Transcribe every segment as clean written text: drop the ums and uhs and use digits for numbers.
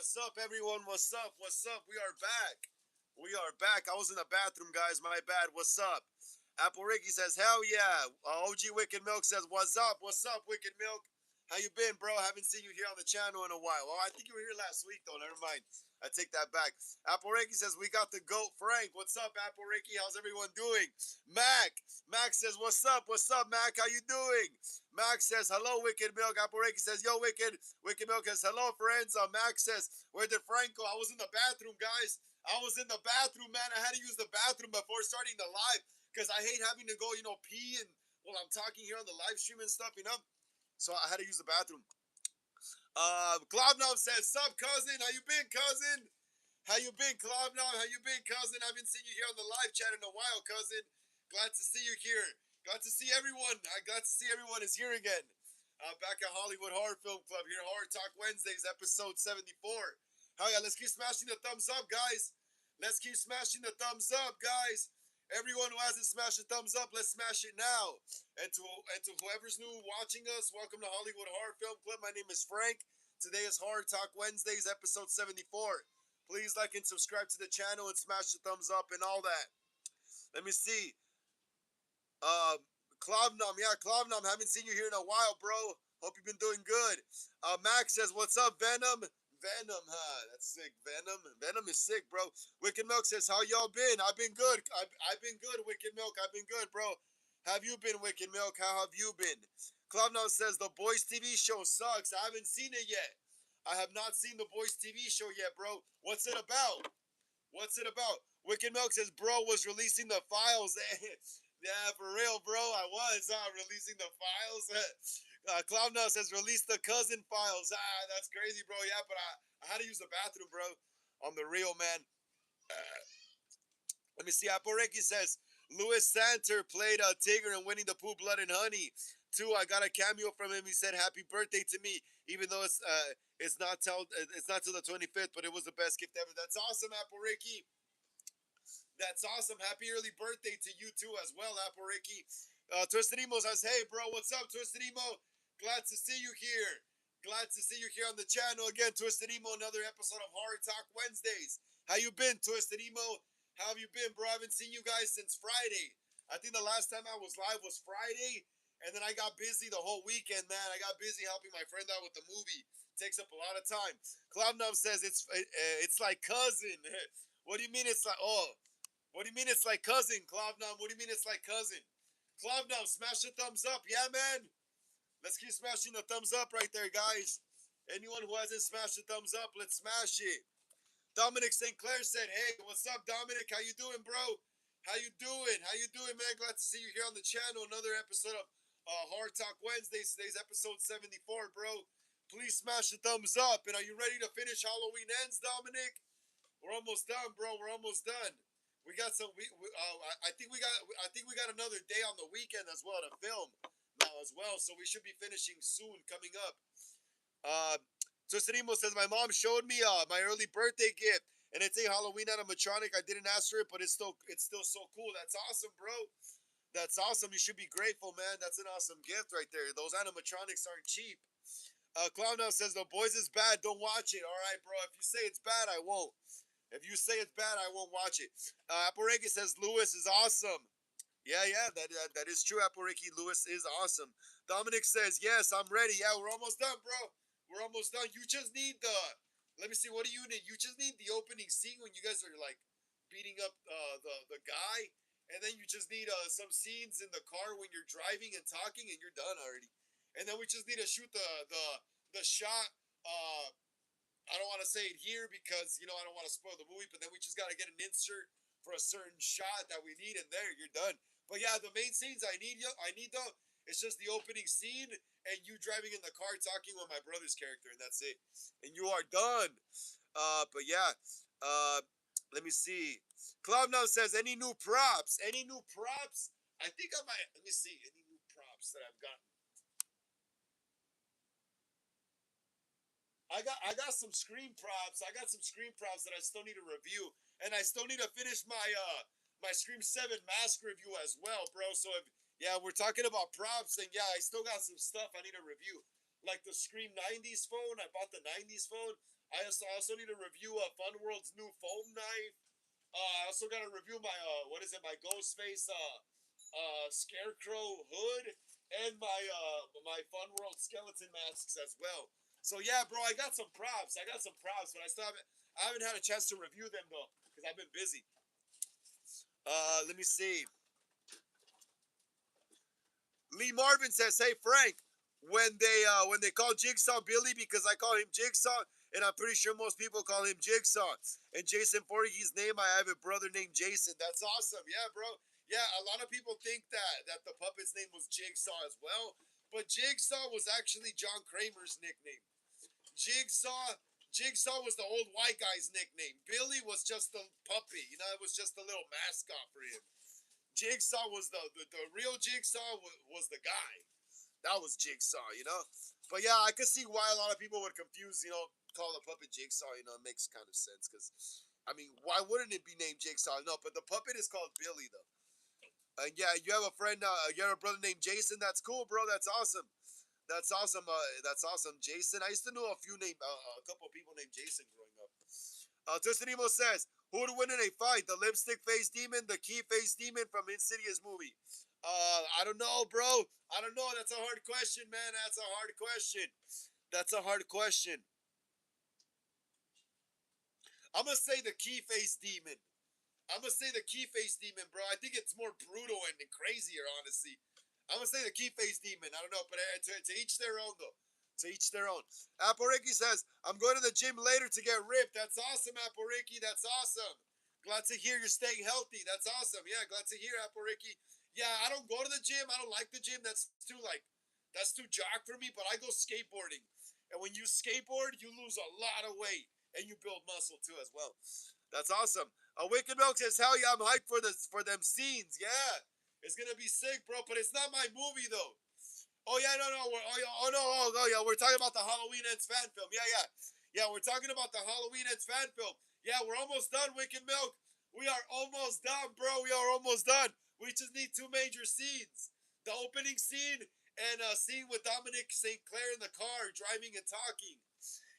What's up, everyone? What's up? What's up? We are back. We are back. I was in the bathroom, guys. My bad. What's up? Apple Ricky says, hell yeah. OG Wicked Milk says, what's up? What's up, Wicked Milk? How you been, bro? Haven't seen you here on the channel in a while. Oh, I think you were here last week, though. Never mind. I take that back. Apple Ricky says, we got the GOAT, Frank. What's up, Apple Ricky? How's everyone doing? Mac says, what's up? What's up, Mac? How you doing? Max says, hello, Wicked Milk. Apple Ricky says, yo, Wicked. Wicked Milk says, hello, friends. Max says, where did Franco? I was in the bathroom, guys. I was in the bathroom, man. I had to use the bathroom before starting the live because I hate having to go, pee and while I'm talking here on the live stream and stuff. So I had to use the bathroom. Klobnov says, sup, cousin? How you been, cousin? How you been, Klobnov? How you been, cousin? I haven't seen you here on the live chat in a while, cousin. Glad to see you here. Glad to see everyone. Glad to see everyone is here again. Back at Hollywood Horror Film Club here, Horror Talk Wednesdays, episode 74. Hell yeah, let's keep smashing the thumbs up, guys. Let's keep smashing the thumbs up, guys. Everyone who hasn't smashed the thumbs up, let's smash it now. And to whoever's new watching us, welcome to Hollywood Horror Film Club. My name is Frank. Today is Horror Talk Wednesdays, episode 74. Please like and subscribe to the channel and smash the thumbs up and all that. Let me see. Klovnom, yeah, Klovnom, haven't seen you here in a while, bro. Hope you've been doing good. Max says, what's up, Venom? Venom, huh? That's sick. Venom. Venom is sick, bro. Wicked Milk says, how y'all been? I've been good. I've been good, Wicked Milk. I've been good, bro. Have you been, Wicked Milk? How have you been? Klovnom says, the Boys TV show sucks. I haven't seen it yet. I have not seen the Boys TV show yet, bro. What's it about? What's it about? Wicked Milk says, bro was releasing the files. Yeah, for real, bro. I was releasing the files. Cloudnow says, release the cousin files. That's crazy, bro. Yeah, but I had to use the bathroom, bro. On the real, man. Let me see. Aporeki says, Louis Santer played Tigger in Winnie the Pooh, Blood and Honey. 2, I got a cameo from him. He said, happy birthday to me, even though it's not till the 25th, but it was the best gift ever. That's awesome, Aporeki. That's awesome. Happy early birthday to you too as well, Apple Ricky. Twisted Emo says, hey, bro, what's up, Twisted Emo? Glad to see you here. Glad to see you here on the channel again, Twisted Emo. Another episode of Horror Talk Wednesdays. How you been, Twisted Emo? How have you been, bro? I haven't seen you guys since Friday. I think the last time I was live was Friday, and then I got busy the whole weekend, man. I got busy helping my friend out with the movie. It takes up a lot of time. Cloudnum says it's like cousin. What do you mean it's like, oh, what do you mean it's like cousin, Klovnom? What do you mean it's like cousin? Klovnom, smash the thumbs up. Yeah, man. Let's keep smashing the thumbs up right there, guys. Anyone who hasn't smashed the thumbs up, let's smash it. Dominic St. Clair said, hey, what's up, Dominic? How you doing, bro? How you doing? How you doing, man? Glad to see you here on the channel. Another episode of Horror Talk Wednesdays. Today's episode 74, bro. Please smash the thumbs up. And are you ready to finish Halloween Ends, Dominic? We're almost done, bro. We're almost done. We got some. I think we got another day on the weekend as well to film now as well. So we should be finishing soon, coming up. Tosanimo says my mom showed me my early birthday gift, and it's a Halloween animatronic. I didn't ask for it, but it's still so cool. That's awesome, bro. That's awesome. You should be grateful, man. That's an awesome gift right there. Those animatronics aren't cheap. Clown now says the Boys is bad. Don't watch it. All right, bro. If you say it's bad, I won't. If you say it's bad, I won't watch it. Aporeki says Lewis is awesome. Yeah, that is true, Aporeki. Lewis is awesome. Dominic says, yes, I'm ready. Yeah, we're almost done, bro. We're almost done. You just need let me see, what do you need? You just need the opening scene when you guys are, like, beating up the guy. And then you just need some scenes in the car when you're driving and talking, and you're done already. And then we just need to shoot the shot, I don't want to say it here because, I don't want to spoil the movie, but then we just got to get an insert for a certain shot that we need, and there, you're done. But yeah, the main scenes I need though, it's just the opening scene and you driving in the car talking with my brother's character, and that's it. And you are done. But yeah, let me see. Cloud now says, any new props? Any new props? I think I might, let me see, any new props that I've gotten. I got some screen props. I got some screen props that I still need to review, and I still need to finish my Scream 7 mask review as well, bro. So if we're talking about props, and I still got some stuff I need to review, like the Scream 90s phone. I bought the 90s phone. I also need to review Fun World's new foam knife. I also gotta review my what is it? My Ghostface Scarecrow hood and my Fun World skeleton masks as well. So yeah, bro, I got some props. But I haven't had a chance to review them though because I've been busy. Let me see. Lee Marvin says, "Hey Frank, when they call Jigsaw Billy because I call him Jigsaw, and I'm pretty sure most people call him Jigsaw. And Jason Voorhees' name, I have a brother named Jason. That's awesome. Yeah, bro. Yeah, a lot of people think that the puppet's name was Jigsaw as well, but Jigsaw was actually John Kramer's nickname. Jigsaw Jigsaw was the old white guy's nickname. Billy was just the puppy. You know, it was just a little mascot for him. Jigsaw was the real Jigsaw was the guy. That was Jigsaw, you know. But yeah, I could see why a lot of people would confuse, call the puppet Jigsaw. You know, it makes kind of sense because, I mean, why wouldn't it be named Jigsaw? No, but the puppet is called Billy though. And yeah, you have a friend, you have a brother named Jason. That's cool, bro. That's awesome. That's awesome. That's awesome, Jason. I used to know a couple of people named Jason growing up. Tustinimo says, who would win in a fight? The lipstick face demon, the key face demon from Insidious movie? I don't know, bro. I don't know. That's a hard question, man. That's a hard question. That's a hard question. I'm gonna say the key face demon. I'm gonna say the key face demon, bro. I think it's more brutal and crazier, honestly. I'm gonna say the key face demon. I don't know, but to each their own, though. To each their own. Aporiki says, I'm going to the gym later to get ripped. That's awesome, Aporiki. That's awesome. Glad to hear you're staying healthy. That's awesome. Yeah, glad to hear, Aporiki. Yeah, I don't go to the gym. I don't like the gym. That's too jock for me, but I go skateboarding. And when you skateboard, you lose a lot of weight and you build muscle too as well. That's awesome. Wicked Milk says, "Hell yeah, I'm hyped for them scenes. Yeah, it's gonna be sick, bro. But it's not my movie though. Oh yeah, no, no. Oh no, oh yeah. We're talking about the Halloween Ends fan film. Yeah, yeah, yeah. We're talking about the Halloween Ends fan film. Yeah, we're almost done. Wicked Milk. We are almost done, bro. We are almost done. We just need two major scenes: the opening scene and a scene with Dominic St. Clair in the car driving and talking.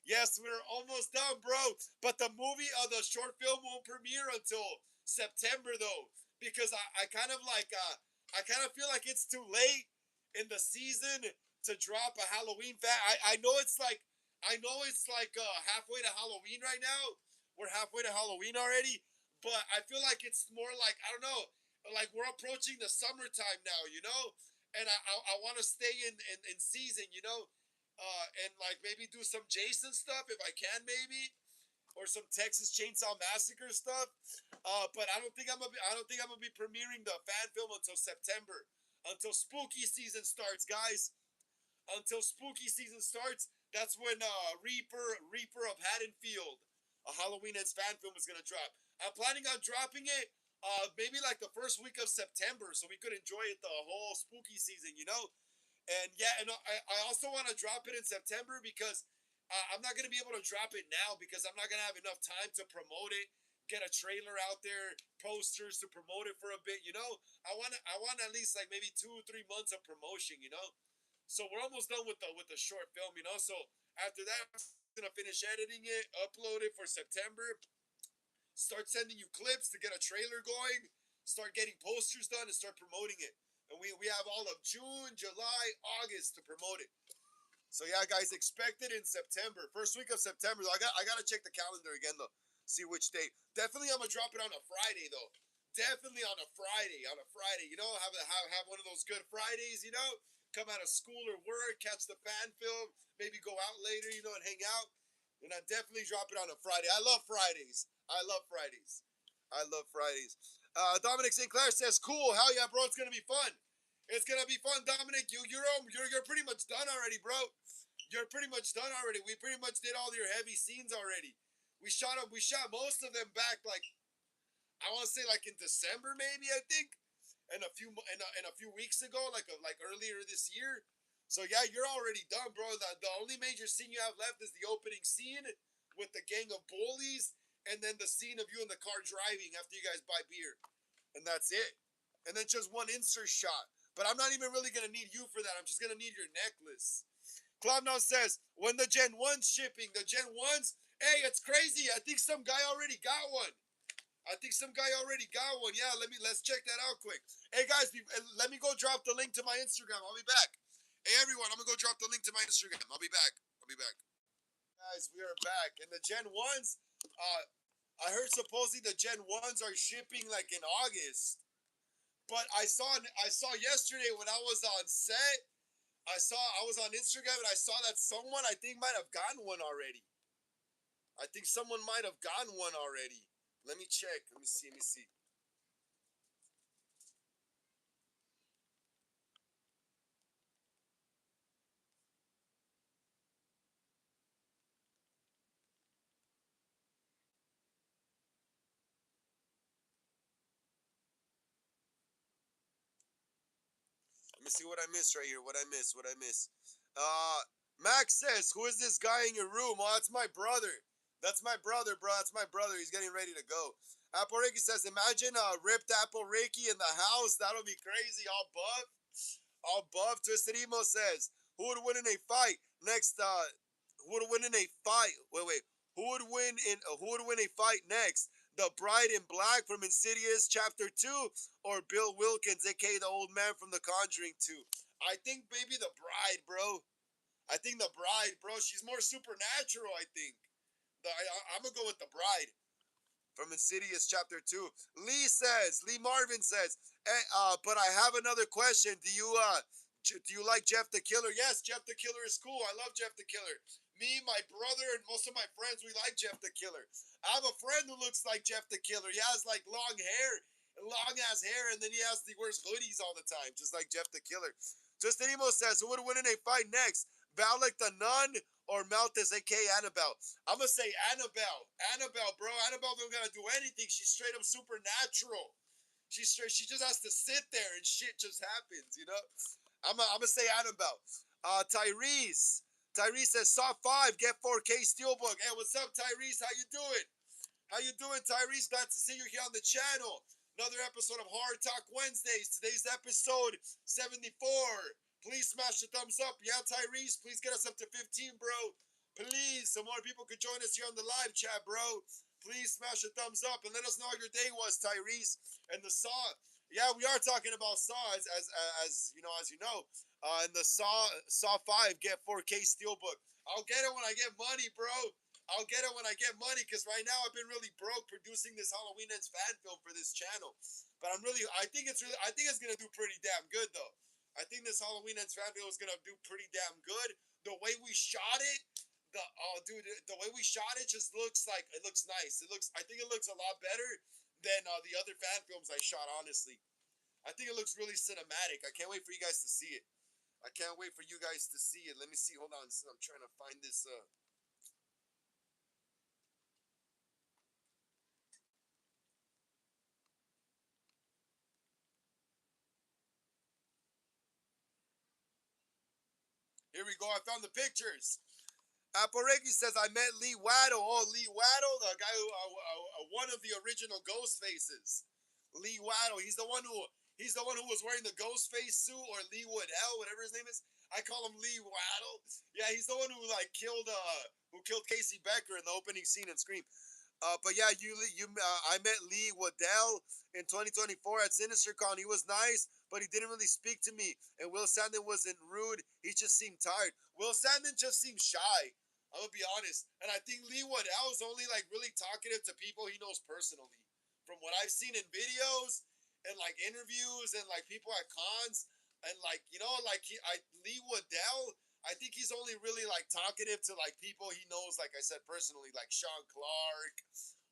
Yes, we're almost done, bro. But the short film won't premiere until September though, because I kind of I kind of feel like it's too late in the season to drop a Halloween fan. I know it's like halfway to Halloween right now. We're halfway to Halloween already, but I feel like it's more like I don't know, like we're approaching the summertime now, you know, and I want to stay in season, you know, and like maybe do some Jason stuff if I can, maybe, or some Texas Chainsaw Massacre stuff. But I don't think I'm gonna be premiering the fan film until September, until spooky season starts, guys. Until spooky season starts, that's when Reaper of Haddonfield, a Halloween Ends fan film, is gonna drop. I'm planning on dropping it. Maybe like the first week of September, so we could enjoy it the whole spooky season, you know. And yeah, and I also want to drop it in September because I'm not going to be able to drop it now because I'm not going to have enough time to promote it, get a trailer out there, posters to promote it for a bit, you know? I want at least like maybe 2 or 3 months of promotion, you know? So we're almost done with the short film, you know? So after that, I'm going to finish editing it, upload it for September, start sending you clips to get a trailer going, start getting posters done, and start promoting it. And we have all of June, July, August to promote it. So yeah, guys, expect it in September, first week of September. I gotta check the calendar again though, see which day. Definitely, I'm gonna drop it on a Friday though. Definitely on a Friday. On a Friday, you know, have one of those good Fridays. You know, come out of school or work, catch the fan film, maybe go out later, you know, and hang out. And I definitely drop it on a Friday. I love Fridays. I love Fridays. I love Fridays. Dominic St. Clair says, "Cool, hell yeah, bro! It's gonna be fun. It's gonna be fun, Dominic. You're pretty much done already, bro. You're pretty much done already. We pretty much did all your heavy scenes already. We shot them. We shot most of them back like I want to say like in December, maybe I think, and a few weeks ago, like earlier this year. So yeah, you're already done, bro. The only major scene you have left is the opening scene with the gang of bullies, and then the scene of you in the car driving after you guys buy beer, and that's it. And then just one insert shot. But I'm not even really gonna need you for that. I'm just gonna need your necklace. Cloud9 says, when the Gen 1's shipping, the Gen 1's, hey, it's crazy. I think some guy already got one. Yeah, let's check that out quick. Hey guys, let me go drop the link to my Instagram. I'll be back. Hey everyone, I'm gonna go drop the link to my Instagram. I'll be back. Guys, we are back. And the Gen 1's, I heard supposedly the Gen 1's are shipping like in August. But I saw yesterday when I was on set, I was on Instagram and I saw that someone I think might have gotten one already. I think someone might have gotten one already. Let me check. Let me see. Let me see what I missed right here. What I miss. Uh Max says, who is this guy in your room? Oh, that's my brother. That's my brother, bro. That's my brother. He's getting ready to go. Apple Ricky says, imagine ripped Apple Ricky in the house. That'll be crazy. All buff. Twisted Emo says, who would win in a fight? Next, who would win in a fight? Wait. Who would win a fight next? The Bride in Black from Insidious Chapter 2 or Bill Wilkins, aka the old man from The Conjuring 2? I think maybe the Bride, bro. I think the Bride, bro. She's more supernatural, I think. I'm gonna go with the Bride from Insidious Chapter 2. Lee Marvin says, hey, but I have another question. Do you like Jeff the Killer? Yes, Jeff the Killer is cool. I love Jeff the Killer. Me, my brother, and most of my friends, we like Jeff the Killer. I have a friend who looks like Jeff the Killer. He has like long ass hair, and then he wears hoodies all the time, just like Jeff the Killer. Justin Emo says, who would win in a fight next? Valak the Nun or Malthus, aka Annabelle? I'm gonna say Annabelle. Annabelle, bro. Annabelle don't gotta do anything. She's straight up supernatural. She just has to sit there and shit just happens, you know? I'm gonna say Annabelle. Tyrese. Tyrese says Saw 5, get 4K Steelbook. Hey, what's up, Tyrese? How you doing? How you doing, Tyrese? Glad to see you here on the channel. Another episode of Horror Talk Wednesdays. Today's episode 74. Please smash the thumbs up. Yeah, Tyrese, please get us up to 15, bro. Please, so more people could join us here on the live chat, bro. Please smash the thumbs up and let us know how your day was, Tyrese. And the Saw. Yeah, we are talking about Saw as you know. And the Saw 5 get 4K Steelbook. I'll get it when I get money, bro. I'll get it when I get money because right now I've been really broke producing this Halloween Ends fan film for this channel. But I think it's gonna do pretty damn good though. I think this Halloween Ends fan film is gonna do pretty damn good. The way we shot it, the way we shot it just looks like it looks nice. I think it looks a lot better than the other fan films I shot. Honestly, I think it looks really cinematic. I can't wait for you guys to see it. I can't wait for you guys to see it. Let me see. Hold on. I'm trying to find this. Here we go. I found the pictures. Aporeki says I met Lee Waddle. Oh, Lee Waddle, the guy who one of the original Ghost Faces. Lee Waddle. He's the one who was wearing the Ghost Face suit, or Lee Waddell, whatever his name is. I call him Lee Waddle. Yeah, he's the one who killed Casey Becker in the opening scene in Scream. But yeah, I met Lee Waddell in 2024 at SinisterCon. He was nice, but he didn't really speak to me. And Will Sandin wasn't rude. He just seemed tired. Will Sandin just seemed shy. I'm gonna be honest. And I think Lee Waddell is only like really talkative to people he knows personally. From what I've seen in videos and like interviews and like people at cons and like Lee Waddell, I think he's only really like talkative to like people he knows, like I said personally, like Sean Clark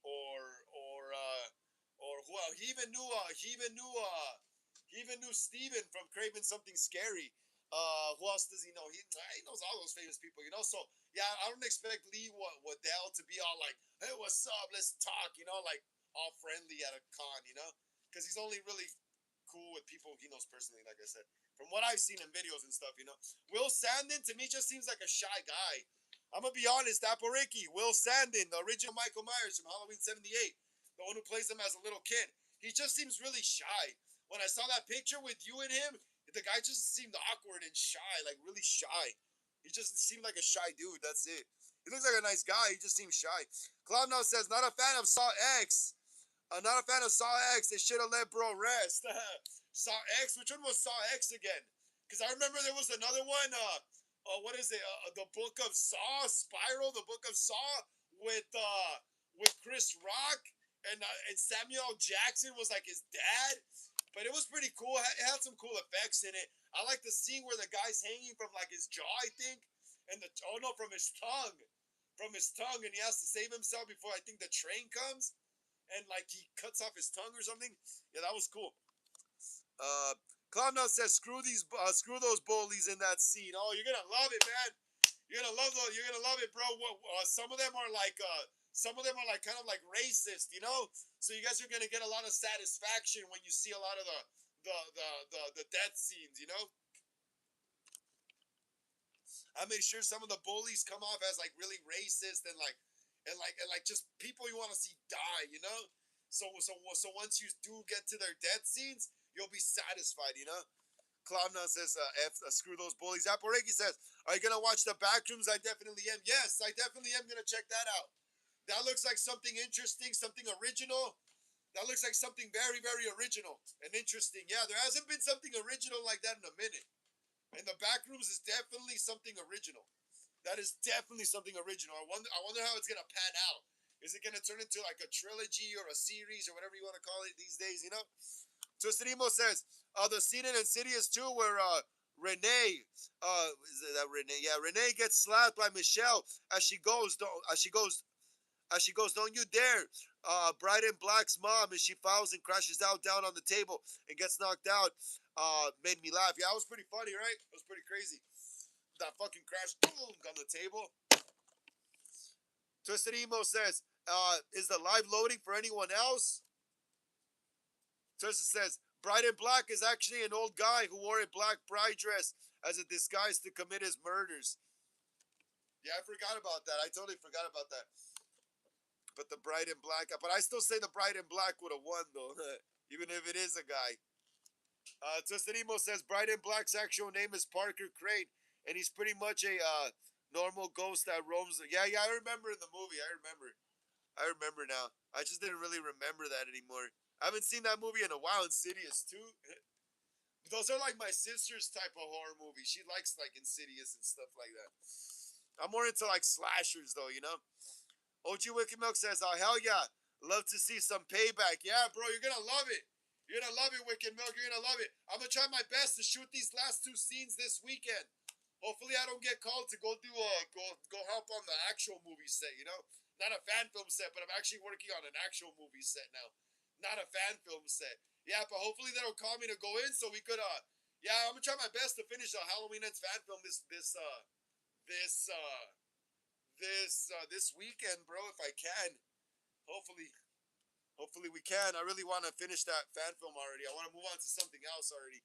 or or uh who else? He even knew Steven from Craven Something Scary. Who else does he know? He knows all those famous people, you know. So yeah, I don't expect Lee Waddell to be all like, "Hey, what's up? Let's talk," you know, like all friendly at a con, you know, because he's only really cool with people he knows personally, like I said. From what I've seen in videos and stuff, you know. Will Sandin, to me, just seems like a shy guy. I'm going to be honest, Aporiki, Will Sandin, the original Michael Myers from Halloween 78, the one who plays him as a little kid, he just seems really shy. When I saw that picture with you and him, the guy just seemed awkward and shy, like really shy. He just seemed like a shy dude. That's it. He looks like a nice guy. He just seems shy. Cloud now says, not a fan of Saw X. Not a fan of Saw X. They should have let bro rest. Saw X? Which one was Saw X again? Because I remember there was another one. What is it? The Book of Saw, Spiral, the Book of Saw with Chris Rock and Samuel Jackson was like his dad. But it was pretty cool. It had some cool effects in it. I like the scene where the guy's hanging from like his jaw, I think, and from his tongue, and he has to save himself before I think the train comes, and like he cuts off his tongue or something. Yeah, that was cool. Uh, Cloudnut says, screw those bullies in that scene. Oh, you're gonna love it, man. You're gonna love those. You're gonna love it, bro. Some of them are like kind of like racist, you know. So you guys are gonna get a lot of satisfaction when you see a lot of the death scenes, you know. I made sure some of the bullies come off as like really racist and just people you want to see die, you know. So once you do get to their death scenes, you'll be satisfied, you know. Cloudna says, screw those bullies. Aporeki says, are you going to watch The Backrooms? I definitely am. Yes, I definitely am going to check that out. That looks like something interesting, something original. That looks like something very, very original and interesting. Yeah, there hasn't been something original like that in a minute. And The Backrooms is definitely something original. That is definitely something original. I wonder how it's going to pan out. Is it going to turn into like a trilogy or a series or whatever you want to call it these days, you know? Twisted Emo says, the scene in Insidious 2 where Renee, is that Renee? Yeah, Renee gets slapped by Michelle as she goes, don't you dare. Bride in Black's mom, and she falls and crashes out down on the table and gets knocked out. Made me laugh. Yeah, it was pretty funny, right? It was pretty crazy. That fucking crash, boom, on the table. Twisted Emo says, is the live loading for anyone else? Twisted says, Bride in Black is actually an old guy who wore a black bride dress as a disguise to commit his murders. Yeah, I forgot about that. I totally forgot about that. But the Bride in Black, but I still say the Bride in Black would have won though, even if it is a guy. Twisted Emo says Bride in Black's actual name is Parker Crane, and he's pretty much a normal ghost that roams. Yeah, I remember in the movie. I remember now. I just didn't really remember that anymore. I haven't seen that movie in a while. Insidious too. Those are like my sister's type of horror movie. She likes like Insidious and stuff like that. I'm more into like slashers though, you know. OG Wicked Milk says, "Oh hell yeah, love to see some payback." Yeah, bro, you're gonna love it. You're gonna love it, Wicked Milk. You're gonna love it. I'm gonna try my best to shoot these last two scenes this weekend. Hopefully, I don't get called to go do go help on the actual movie set. You know, not a fan film set, but I'm actually working on an actual movie set now, not a fan film set. Yeah, but hopefully they don't call me to go in so we could yeah, I'm gonna try my best to finish the Halloween Ends fan film this this weekend, bro, if I can. Hopefully, hopefully we can. I really want to finish that fan film already. I want to move on to something else already.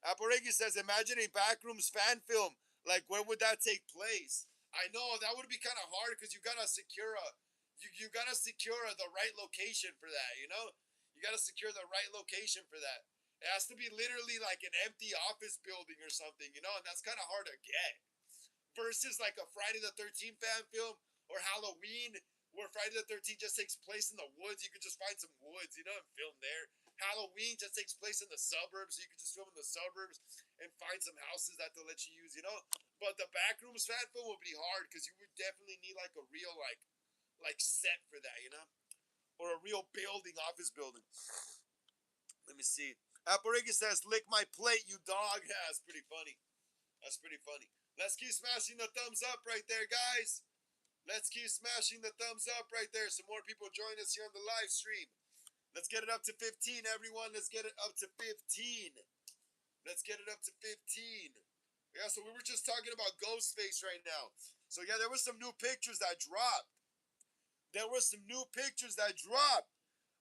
Aporegi says, imagine a Backrooms fan film. Like, where would that take place? I know that would be kind of hard because you gotta secure the right location for that. You know, you gotta secure the right location for that. It has to be literally like an empty office building or something, you know, and that's kind of hard to get. Versus like a Friday the 13th fan film or Halloween, where Friday the 13th just takes place in the woods. You could just find some woods, you know, and film there. Halloween just takes place in the suburbs, so you could just film in the suburbs and find some houses that they'll let you use, you know. But the Backrooms fan film would be hard because you would definitely need like a real like set for that, you know, or a real building, office building. Let me see. Apparigi says, "Lick my plate, you dog." Yeah, that's pretty funny. That's pretty funny. Let's keep smashing the thumbs up right there, guys. Let's keep smashing the thumbs up right there. Some more people join us here on the live stream. Let's get it up to 15, everyone. Let's get it up to 15. Let's get it up to 15. Yeah, so we were just talking about Ghostface right now. So yeah, there were some new pictures that dropped. There were some new pictures that dropped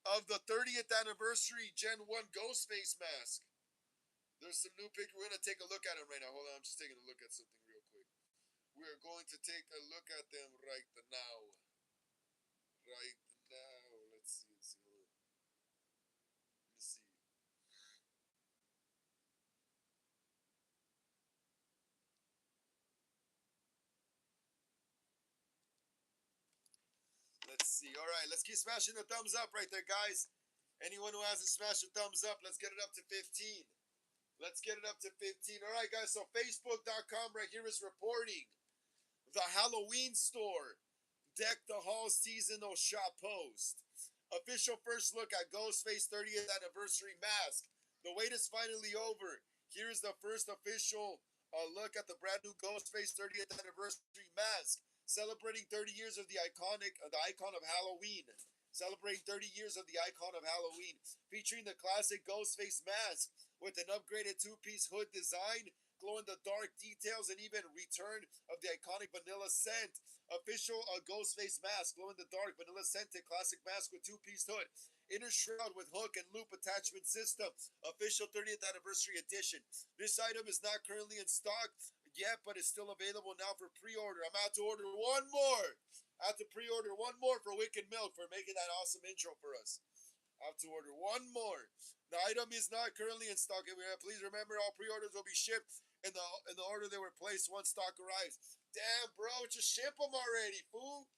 of the 30th anniversary Gen 1 Ghostface mask. There's some new pictures. We're going to take a look at them right now. Hold on, I'm just taking a look at something real quick. We're going to take a look at them right now. Right now. Let's see. Let's see. Hold on. Let me see. see. All right, let's keep smashing the thumbs up right there, guys. Anyone who hasn't smashed the thumbs up, let's get it up to 15. Let's get it up to 15. All right, guys. So Facebook.com right here is reporting the Halloween store. Deck the Hall seasonal shop post. Official first look at Ghostface 30th anniversary mask. The wait is finally over. Here's the first official look at the brand new Ghostface 30th anniversary mask, celebrating 30 years of the icon of Halloween. Celebrating 30 years of the icon of Halloween, featuring the classic Ghostface mask with an upgraded two-piece hood design, glow-in-the-dark details, and even return of the iconic vanilla scent. Official Ghostface mask, glow-in-the-dark vanilla scented classic mask with two-piece hood, inner shroud with hook and loop attachment system. Official 30th anniversary edition. This item is not currently in stock yet, but is still available now for pre-order. I'm out to order one more. I have to pre-order one more for Wicked Milk for making that awesome intro for us. I have to order one more. The item is not currently in stock. Please remember, all pre-orders will be shipped in the order they were placed once stock arrives. Damn, bro, just ship them already, fool.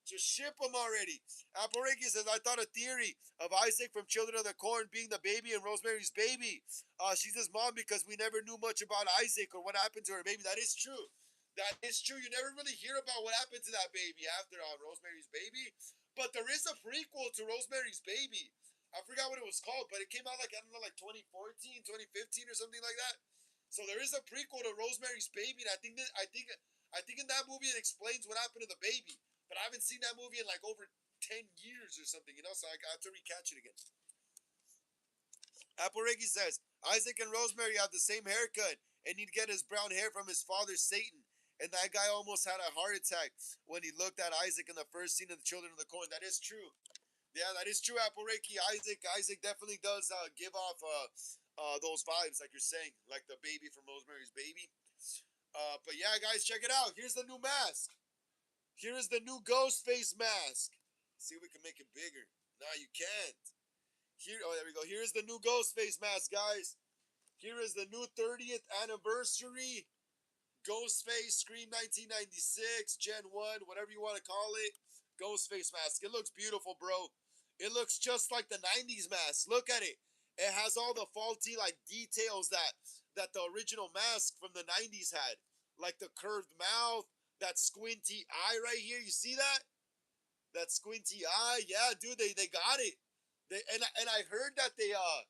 Just ship them already. Apple Reiki says, I thought a theory of Isaac from Children of the Corn being the baby and Rosemary's baby. She's his mom because we never knew much about Isaac or what happened to her baby. That is true. That is true. You never really hear about what happened to that baby after Rosemary's Baby. But there is a prequel to Rosemary's Baby. I forgot what it was called, but it came out like, I don't know, like 2014, 2015 or something like that. So there is a prequel to Rosemary's Baby, and I think in that movie it explains what happened to the baby. But I haven't seen that movie in like over 10 years or something, so I have to recatch it again. Apple Reggie says, Isaac and Rosemary have the same haircut and he'd get his brown hair from his father, Satan. And that guy almost had a heart attack when he looked at Isaac in the first scene of the Children of the Corn. That is true. Yeah, that is true, Apple Reiki. Isaac definitely does give off those vibes, like you're saying, like the baby from Rosemary's Baby. But yeah, guys, check it out. Here's the new mask. Here is the new Ghostface mask. See if we can make it bigger. No, you can't. Here, oh, there we go. Here's the new Ghostface mask, guys. Here is the new 30th anniversary Ghostface Scream 1996 Gen 1, whatever you want to call it. Ghostface mask. It looks beautiful, bro. It looks just like the 90s mask. Look at it. It has all the faulty like details that the original mask from the 90s had. Like the curved mouth, that squinty eye right here. You see that? That squinty eye. Yeah, dude, they got it. And I heard that they got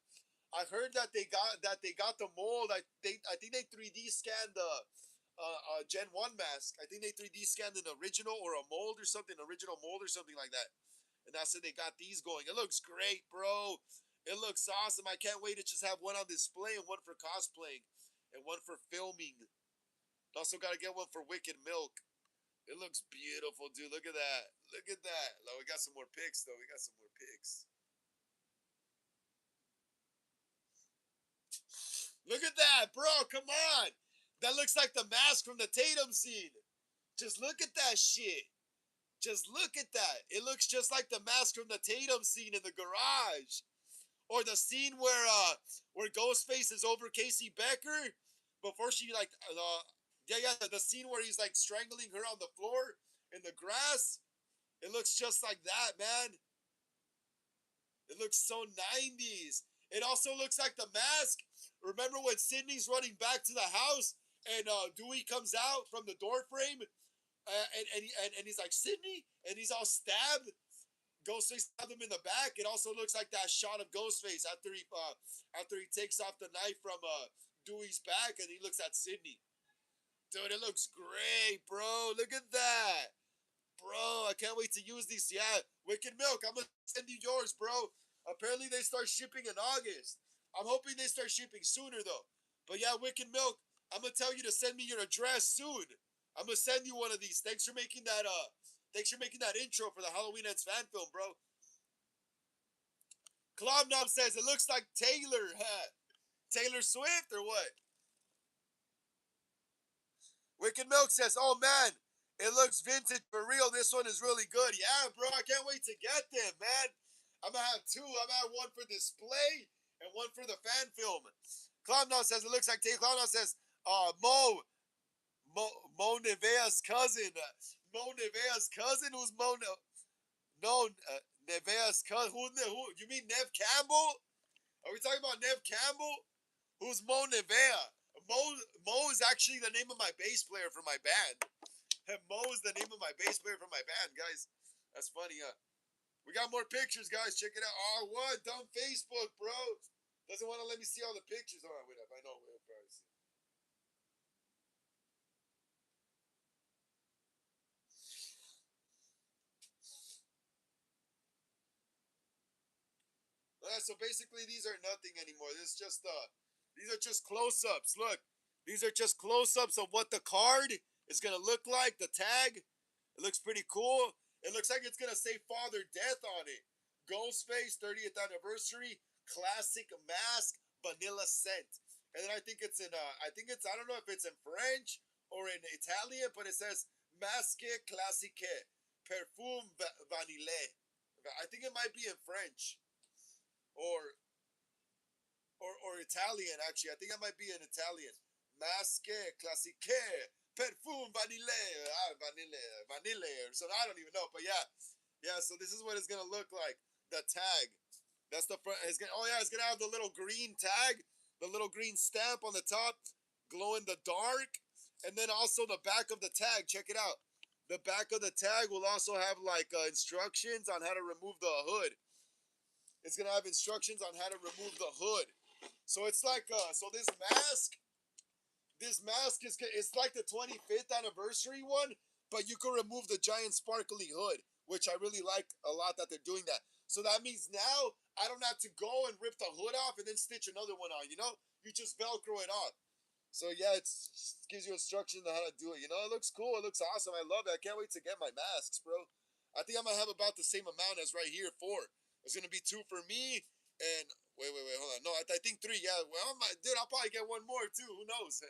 the mold. I think they 3D scanned the Gen 1 mask. I think they 3D scanned an original or a mold or something, original mold or something like that. And that's how they got these going. It looks great, bro. It looks awesome. I can't wait to just have one on display and one for cosplaying and one for filming. Also got to get one for Wicked Milk. It looks beautiful, dude. Look at that. Look at that. Oh, we got some more pics, though. We got some more pics. Look at that, bro. Come on. That looks like the mask from the Tatum scene. Just look at that shit. Just look at that. It looks just like the mask from the Tatum scene in the garage. Or the scene where Ghostface is over Casey Becker before she the scene where he's like strangling her on the floor in the grass. It looks just like that, man. It looks so 90s. It also looks like the mask. Remember when Sydney's running back to the house and Dewey comes out from the door frame and he's like, Sydney? And he's all stabbed. Ghostface stabbed him in the back. It also looks like that shot of Ghostface after he takes off the knife from Dewey's back and he looks at Sydney. Dude, it looks great, bro. Look at that. Bro, I can't wait to use these. Yeah, Wicked Milk, I'm going to send you yours, bro. Apparently they start shipping in August. I'm hoping they start shipping sooner, though. But yeah, Wicked Milk, I'm going to tell you to send me your address soon. I'm going to send you one of these. Thanks for making that intro for the Halloween Ends fan film, bro. Klobnom says, it looks like Taylor. Taylor Swift or what? Wicked Milk says, oh man, it looks vintage for real. This one is really good. Yeah, bro, I can't wait to get them, man. I'm going to have two. I'm going to have one for display and one for the fan film. Clowndown says, it looks like Taylor. Clowndown says, Mo Nevea's cousin. Mo Nevea's cousin? Who's Mo? No, Nevaeh's cousin. Who? You mean Nev Campbell? Are we talking about Nev Campbell? Who's Mo Nevaeh? Mo Mo is actually the name of my bass player for my band. Mo is the name of my bass player for my band, guys. That's funny, huh? We got more pictures, guys. Check it out. Oh, what? Dumb Facebook, bro. Doesn't want to let me see all the pictures. All right, wait up. I know. Wait up, guys. So basically, these are nothing anymore. These are just close-ups. Look, these are just close-ups of what the card is gonna look like. The tag. It looks pretty cool. It looks like it's gonna say Father Death on it. Ghostface 30th anniversary, classic mask, vanilla scent. And then I don't know if it's in French or in Italian, but it says masque classique, perfume vanille. I think it might be in French or or Italian actually. I think it might be in Italian. Masque classique, perfume vanille, vanille or something. I don't even know, but yeah, yeah. So this is what it's gonna look like. The tag. That's the front. Oh yeah, it's gonna have the little green tag, the little green stamp on the top, glow in the dark, and then also the back of the tag. Check it out. The back of the tag will also have like instructions on how to remove the hood. It's gonna have instructions on how to remove the hood. So it's like so this mask is it's like the 25th anniversary one, but you can remove the giant sparkly hood, which I really like a lot that they're doing that. So that means now I don't have to go and rip the hood off and then stitch another one on. You know, you just Velcro it on. So yeah, it gives you instructions on how to do it. You know, it looks cool. It looks awesome. I love it. I can't wait to get my masks, bro. I think I'm gonna have about the same amount as right here. Four. It's gonna be two for me, and wait, hold on. No, I think three. Yeah, well, dude, I'll probably get one more too. Who knows?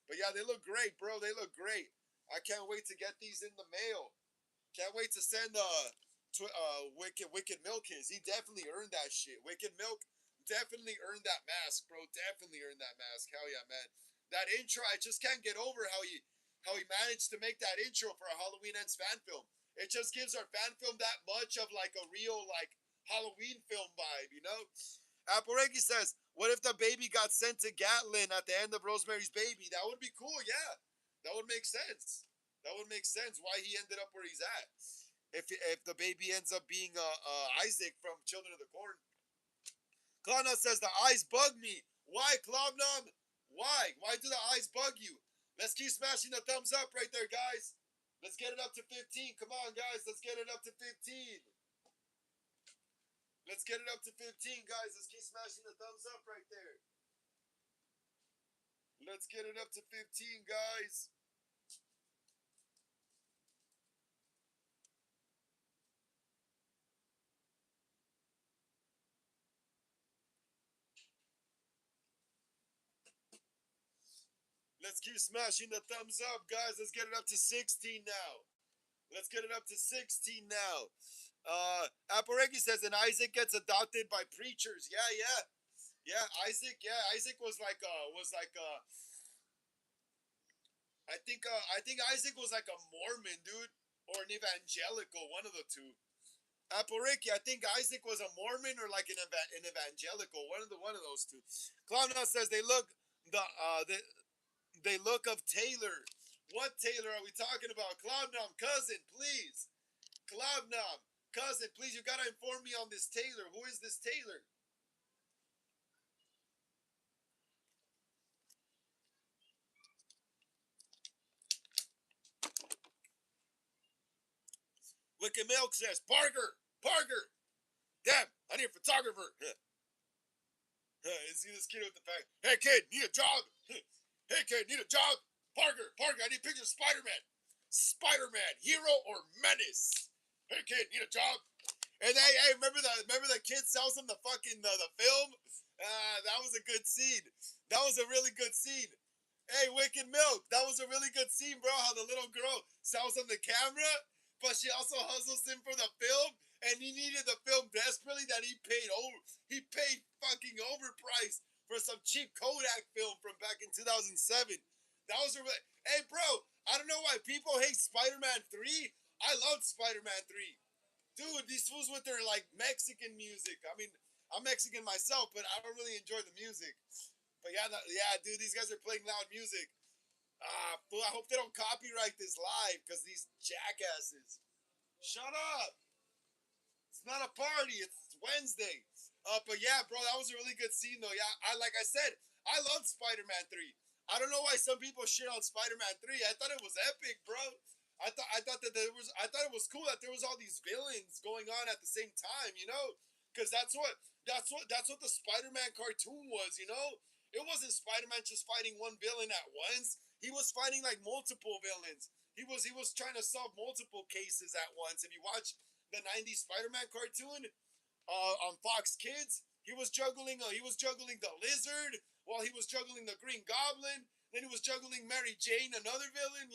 But yeah, they look great, bro. They look great. I can't wait to get these in the mail. Can't wait to send Wicked Milk his. He definitely earned that shit. Wicked Milk definitely earned that mask, bro. Definitely earned that mask. Hell yeah, man. That intro, I just can't get over how he managed to make that intro for a Halloween Ends fan film. It just gives our fan film that much of like a real like Halloween film vibe, you know? Aporegi says, "What if the baby got sent to Gatlin at the end of Rosemary's Baby? That would be cool. Yeah, that would make sense. That would make sense. Why he ended up where he's at? If the baby ends up being Isaac from Children of the Corn." Klavnam says the eyes bug me. Why, Klavnam? Why? Why do the eyes bug you? Let's keep smashing the thumbs up right there, guys. Let's get it up to 15. Come on, guys. Let's get it up to 15. Let's get it up to 15, guys. Let's keep smashing the thumbs up right there. Let's get it up to 15, guys. Let's keep smashing the thumbs up, guys. Let's get it up to 16 now. Let's get it up to 16 now. Aparegi says, and Isaac gets adopted by preachers. Yeah, yeah. Yeah, Isaac. Yeah, Isaac I think Isaac was like a Mormon dude or an evangelical, one of the two. Aporiki, I think Isaac was a Mormon or like an evangelical, one of those two. Klavna says they look of Taylor. What Taylor are we talking about? Klavnam, cousin, please. Klavnam, cousin, please. You gotta inform me on this Taylor. Who is this Taylor? Wicked Milk says Parker, Parker. Damn, I need a photographer. See this kid with the fact. Hey kid, need a job? Hey kid, need a job? Parker, Parker, I need pictures of Spider-Man. Spider-Man, hero or menace? Hey kid, need a job? And hey, remember the kid sells him the fucking the film? That was a good scene. That was a really good scene. Hey, Wicked Milk, that was a really good scene, bro. How the little girl sells him the camera, but she also hustles him for the film, and he needed the film desperately. That he paid fucking overpriced for some cheap Kodak film from back in 2007. That was a hey, bro. I don't know why people hate Spider-Man 3. I loved Spider-Man 3. Dude, these fools with their like Mexican music. I mean, I'm Mexican myself, but I don't really enjoy the music. But yeah, yeah, dude, these guys are playing loud music. Fool, I hope they don't copyright this live because these jackasses. Shut up! It's not a party. It's Wednesday. But yeah, bro, that was a really good scene though. Yeah, I like I said, I loved Spider-Man 3. I don't know why some people shit on Spider-Man 3. I thought it was epic, bro. I thought that there was I thought it was cool that there was all these villains going on at the same time, you know? Cuz that's what the Spider-Man cartoon was, you know? It wasn't Spider-Man just fighting one villain at once. He was fighting like multiple villains. He was trying to solve multiple cases at once. If you watch the '90s Spider-Man cartoon on Fox Kids. He was juggling the Lizard while he was juggling the Green Goblin. Then he was juggling Mary Jane, another villain.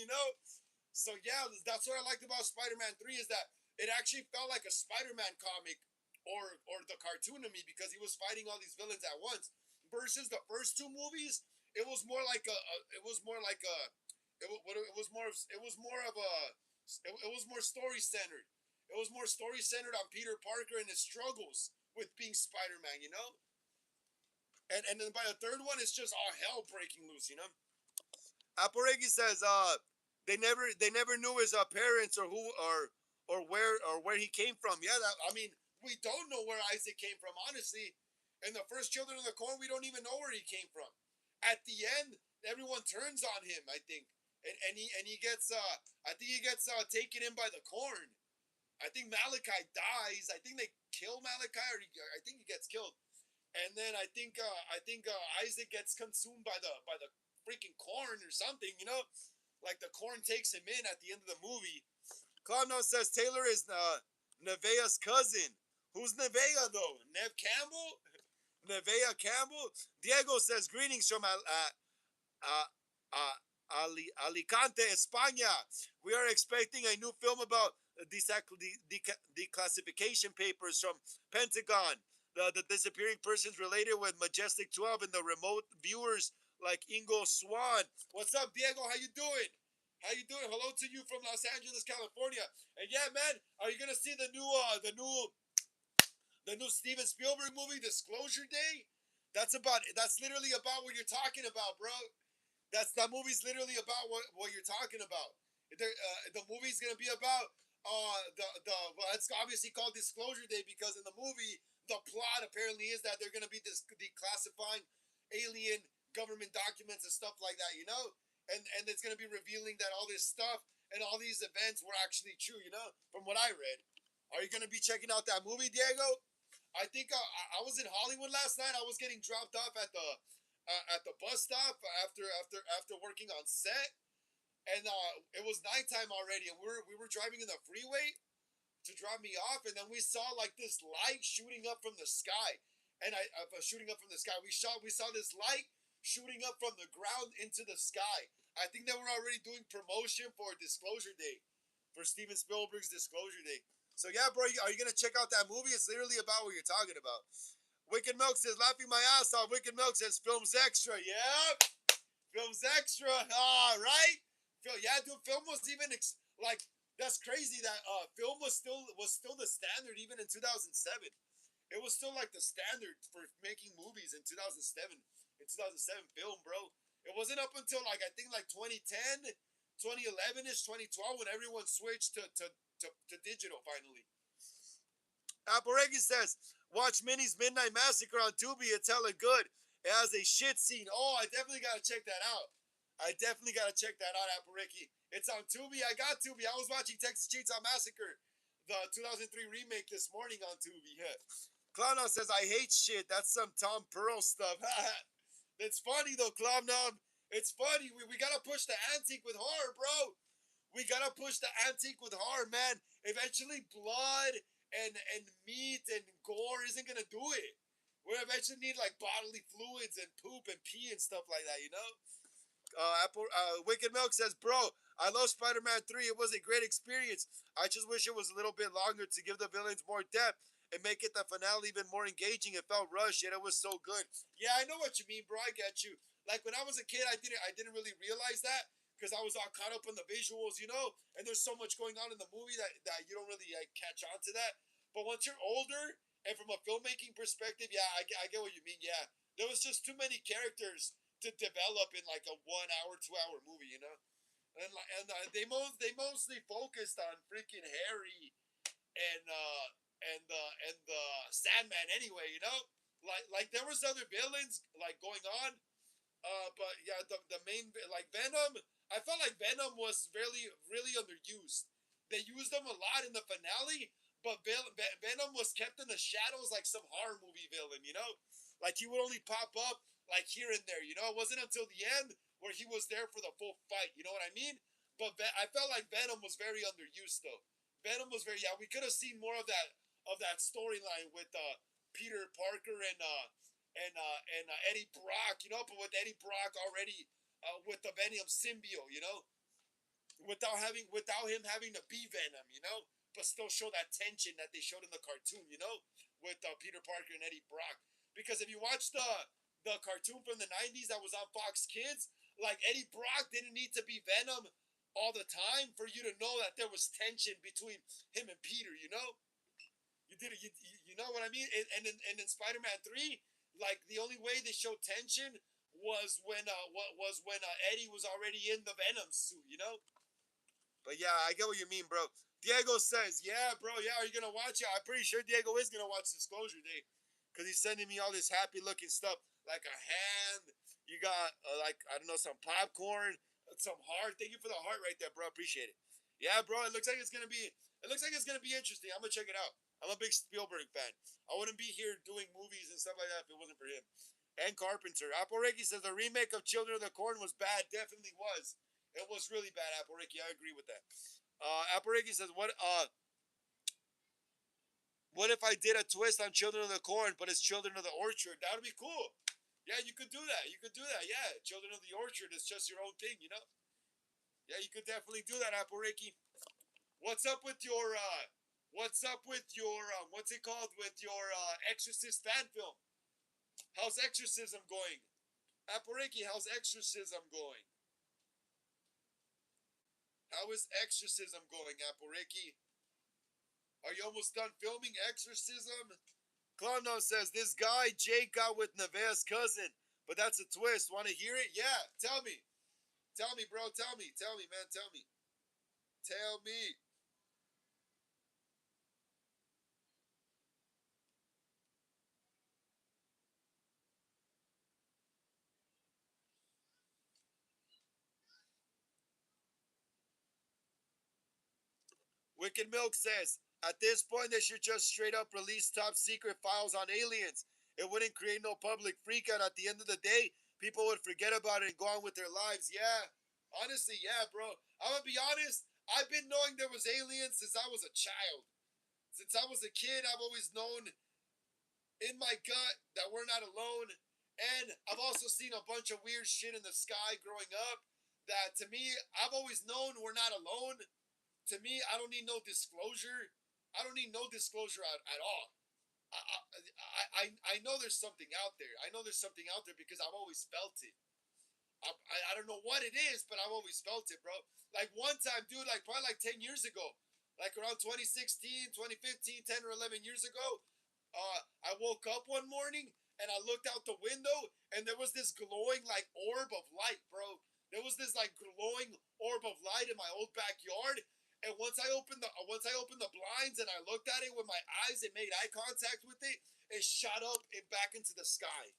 So yeah, that's what I liked about Spider-Man 3 is that it actually felt like a Spider-Man comic or the cartoon to me because he was fighting all these villains at once. Versus the first two movies, it was more like it was more like a it was more of a it was more story centered. It was more story centered on Peter Parker and his struggles with being Spider-Man, you know? And then by the third one, it's just all hell breaking loose, you know? Aparegi says, they never knew his parents or who or where he came from. Yeah, I mean, we don't know where Isaac came from, honestly. In the first Children of the Corn, we don't even know where he came from. At the end, everyone turns on him, I think, and he gets I think he gets taken in by the corn. I think Malachi dies. I think they kill Malachi, or I think he gets killed. And then I think Isaac gets consumed by the freaking corn or something. Like the corn takes him in at the end of the movie. Cloudnote says Taylor is Nevaeh's cousin. Who's Nevaeh though? Nev Campbell? Nevaeh Campbell? Diego says greetings from uh, uh, Alicante, España. We are expecting a new film about declassification papers from Pentagon. The disappearing persons related with Majestic 12 and the remote viewers like Ingo Swan. What's up, Diego? How you doing? How you doing? Hello to you from Los Angeles, California. And yeah, man, are you gonna see the new Steven Spielberg movie, Disclosure Day? That's literally about what you're talking about, bro. That movie's literally about what you're talking about. The movie's gonna be about the well, it's obviously called Disclosure Day because in the movie the plot apparently is that they're gonna be declassifying alien government documents and stuff like that, and it's gonna be revealing that all this stuff and all these events were actually true, from what I read. Are you gonna be checking out that movie, Diego? I think I was in Hollywood last night. I was getting dropped off at the bus stop after working on set, and it was nighttime already, and we were driving in the freeway to drop me off, and then we saw like this light shooting up from the sky, and shooting up from the sky. We saw this light shooting up from the ground into the sky. I think they were already doing promotion for Disclosure Day, for Steven Spielberg's Disclosure Day. So yeah, bro, are you gonna check out that movie? It's literally about what you're talking about. Wicked Milk says, laughing my ass off. Wicked Milk says, film's extra. Yeah, film's extra. Right? Yeah, dude, film was even like that's crazy that film was still the standard even in 2007. It was still like the standard for making movies in 2007. In 2007 film, bro. It wasn't up until like I think like 2010, 2011 ish, 2012 when everyone switched to digital finally. Aparegi says, watch Minnie's Midnight Massacre on Tubi. It's hella good. It has a shit scene. Oh, I definitely gotta check that out. I definitely gotta check that out, Apareki. It's on Tubi. I got Tubi. I was watching Texas Chainsaw Massacre, the 2003 remake, this morning on Tubi. Yeah. Clownow says, I hate shit. That's some Tom Pearl stuff. It's funny though, Clownow. It's funny. We gotta push the antique with horror, bro. We gotta push the antique with horror, man. Eventually, blood and meat and gore isn't gonna do it. We eventually need like bodily fluids and poop and pee and stuff like that, Wicked Milk says, bro, I love Spider-Man 3. It was a great experience. I just wish it was a little bit longer to give the villains more depth and make it the finale even more engaging. It felt rushed, yet it was so good. Yeah, I know what you mean, bro. I get you. Like when I was a kid, I didn't really realize that because I was all caught up in the visuals, you know. And there's so much going on in the movie that you don't really like catch on to that. But once you're older and from a filmmaking perspective, yeah, I get what you mean. Yeah, there was just too many characters to develop in like a 1 hour, 2 hour movie, you know. And they mostly focused on freaking Harry and and the Sandman anyway, you know. Like there was other villains like going on, but yeah, the main like Venom. I felt like Venom was really underused. They used him a lot in the finale, but Venom was kept in the shadows like some horror movie villain. You know, like he would only pop up like here and there. You know, it wasn't until the end where he was there for the full fight. You know what I mean? But I felt like Venom was very underused though. Venom was very, yeah. We could have seen more of that storyline with Peter Parker and Eddie Brock, you know, but with Eddie Brock already with the Venom symbiote, you know, without him having to be Venom, you know, but still show that tension that they showed in the cartoon, you know, with Peter Parker and Eddie Brock. Because if you watch the cartoon from the '90s that was on Fox Kids, like Eddie Brock didn't need to be Venom all the time for you to know that there was tension between him and Peter, you know. You did it. You know what I mean? And in Spider-Man 3, like the only way they showed tension was when Eddie was already in the Venom suit. You know. But yeah, I get what you mean, bro. Diego says, "Yeah, bro. Yeah, are you gonna watch it? I'm pretty sure Diego is gonna watch Disclosure Day, cause he's sending me all this happy-looking stuff, like a hand. You got like I don't know some popcorn, some heart. Thank you for the heart right there, bro. Appreciate it. Yeah, bro. It looks like it's gonna be. It looks like it's gonna be interesting. I'm gonna check it out. I'm a big Spielberg fan. I wouldn't be here doing movies and stuff like that if it wasn't for him. And Carpenter. Apple Ricky says the remake of Children of the Corn was bad. Definitely was. It was really bad, Apple Ricky. I agree with that. Apple Ricky says, what if I did a twist on Children of the Corn, but it's Children of the Orchard? That would be cool. Yeah, you could do that. You could do that. Yeah, Children of the Orchard is just your own thing, you know? Yeah, you could definitely do that, Apple Ricky. What's up with your what's it called with your Exorcist fan film? How's Exorcism going? Apareki, how's Exorcism going? How is Exorcism going, Apareki? Are you almost done filming Exorcism? Clown says this guy Jake got with Nevaeh's cousin, but that's a twist. Want to hear it? Yeah, tell me. Tell me, bro. Tell me. Tell me, man. Tell me. Tell me. Wicked Milk says, at this point, they should just straight up release top secret files on aliens. It wouldn't create no public freakout. At the end of the day, people would forget about it and go on with their lives. Yeah, honestly, yeah, bro. I'm gonna be honest. I've been knowing there was aliens since I was a child. Since I was a kid, I've always known in my gut that we're not alone. And I've also seen a bunch of weird shit in the sky growing up that to me, I've always known we're not alone. To me, I don't need no disclosure. I don't need no disclosure at all. I know there's something out there. I know there's something out there because I've always felt it. I don't know what it is, but I've always felt it, bro. Like one time, dude, like probably like 10 years ago, like around 2016, 2015, 10 or 11 years ago, I woke up one morning and I looked out the window and there was this glowing like orb of light, bro. There was this like glowing orb of light in my old backyard. And once I opened the blinds and I looked at it with my eyes and made eye contact with it, it shot up and back into the sky.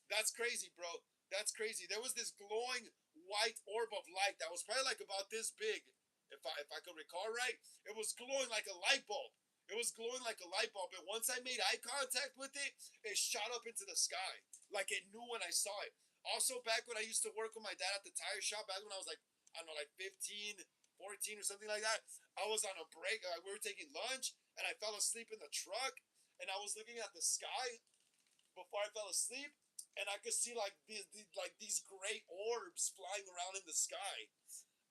That's crazy, bro. That's crazy. There was this glowing white orb of light that was probably like about this big, if I could recall right. It was glowing like a light bulb. It was glowing like a light bulb. And once I made eye contact with it, it shot up into the sky. Like it knew when I saw it. Also, back when I used to work with my dad at the tire shop, back when I was like, I don't know, like 15, 14 or something like that, I was on a break. We were taking lunch and I fell asleep in the truck and I was looking at the sky before I fell asleep, and I could see like these gray orbs flying around in the sky.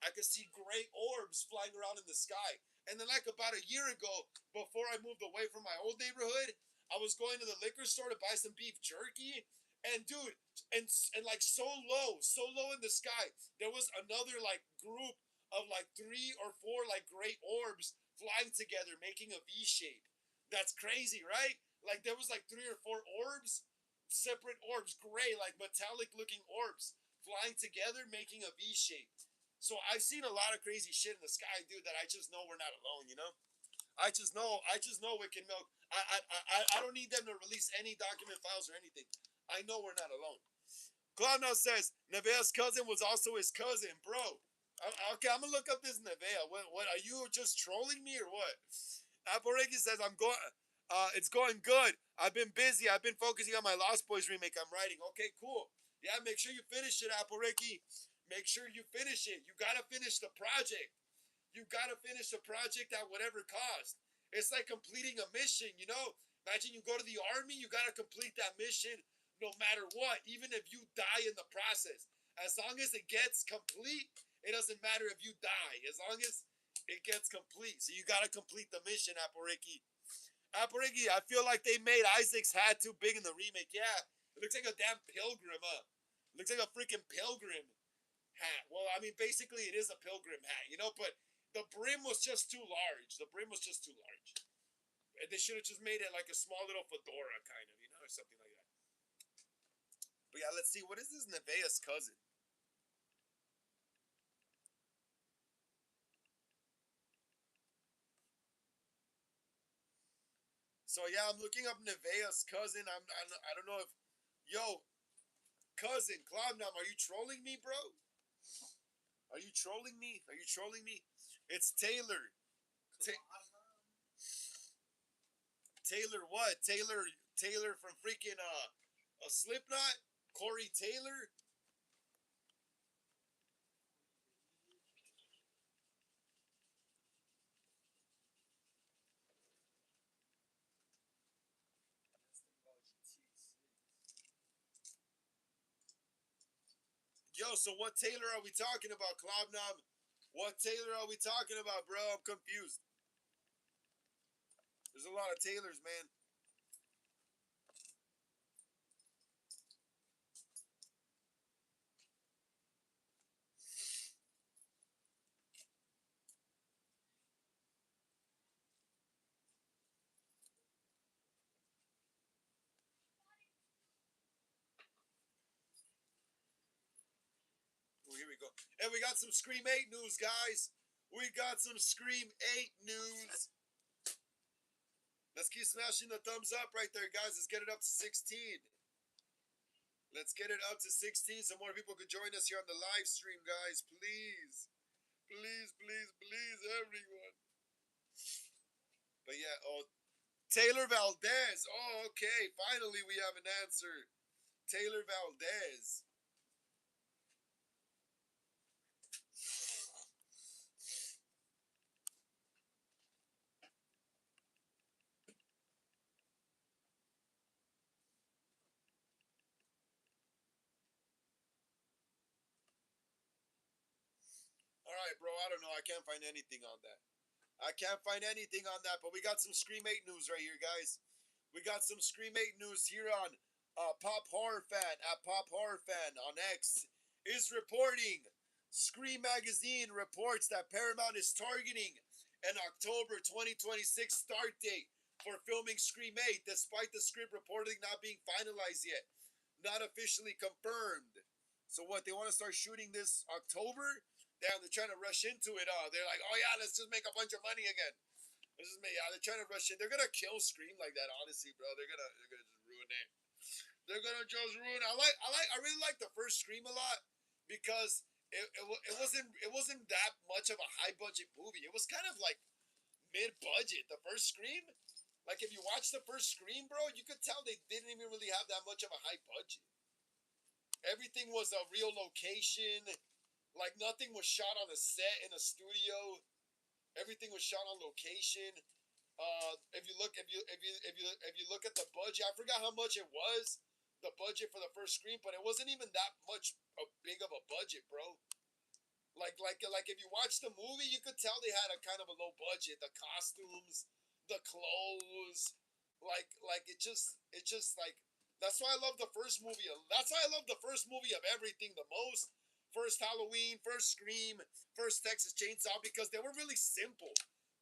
I could see gray orbs flying around in the sky. And then like about a year ago, before I moved away from my old neighborhood, I was going to the liquor store to buy some beef jerky, And dude, and like so low in the sky, there was another like group of like three or four like gray orbs flying together, making a V shape. That's crazy, right? Like there was like three or four orbs, separate orbs, gray, like metallic looking orbs flying together, making a V shape. So I've seen a lot of crazy shit in the sky, dude. That I just know we're not alone. You know. I just know Wicked Milk. I don't need them to release any document files or anything. I know we're not alone. Cloud now says Nevaeh's cousin was also his cousin, bro. Okay, I'm gonna look up this Nevaeh. What are you just trolling me or what? Aporeki says I'm going. It's going good. I've been busy. I've been focusing on my Lost Boys remake. I'm writing. Okay, cool. Yeah, make sure you finish it, Aporeki. Make sure you finish it. You gotta finish the project. You gotta finish the project at whatever cost. It's like completing a mission, you know? Imagine you go to the army, you gotta complete that mission no matter what, even if you die in the process. As long as it gets complete, it doesn't matter if you die. As long as it gets complete. So you gotta complete the mission, Aporiki. Aporiki, I feel like they made Isaac's hat too big in the remake. Yeah, it looks like a damn pilgrim, It looks like a freaking pilgrim hat. Well, I mean, basically, it is a pilgrim hat, you know, but the brim was just too large. The brim was just too large. They should have just made it like a small little fedora, kind of, you know, or something like that. But yeah, let's see. What is this Nevaeh's cousin? So yeah, I'm looking up Nevaeh's cousin. I don't know if, yo, cousin Cloudnum, are you trolling me, bro? Are you trolling me? Are you trolling me? It's Taylor. Ta- Taylor what? Taylor from freaking a Slipknot. Corey Taylor. Yo, so what Taylor are we talking about, Klobnob? What Taylor are we talking about, bro? I'm confused. There's a lot of Taylors, man. Oh, here we go. And we got some Scream 8 news, guys. We got some Scream 8 news. Let's keep smashing the thumbs up right there, guys. Let's get it up to 16. Let's get it up to 16 so more people could join us here on the live stream, guys. Please. Please, please, please, everyone. But yeah, oh, Taylor Valdez. Oh, okay. Finally, we have an answer. Taylor Valdez. All right, bro. I don't know. I can't find anything on that. I can't find anything on that, but we got some Scream 8 news right here, guys. We got some Scream 8 news here on Pop Horror Fan at Pop Horror Fan on X is reporting. Scream Magazine reports that Paramount is targeting an October 2026 start date for filming Scream 8, despite the script reportedly not being finalized yet. Not officially confirmed. So what, they want to start shooting this October? Damn, they're trying to rush into it. They're like, oh yeah, let's just make a bunch of money again. Let's just make, yeah, they're trying to rush in. They're gonna kill Scream like that, honestly, bro. They're gonna just ruin it. They're gonna just ruin. I really like the first Scream a lot because it wasn't that much of a high budget movie. It was kind of like mid budget. The first Scream, like if you watch the first Scream, bro, you could tell they didn't even really have that much of a high budget. Everything was a real location. Like nothing was shot on a set in a studio. Everything was shot on location. If you look, if you look at the budget, I forgot how much it was, the budget for the first Scream, but it wasn't even that much big of a budget, bro. Like if you watch the movie, you could tell they had a kind of a low budget. The costumes, the clothes, like it just like That's why I love the first movie. That's why I love the first movie of everything the most. First Halloween, first Scream, first Texas Chainsaw, because they were really simple.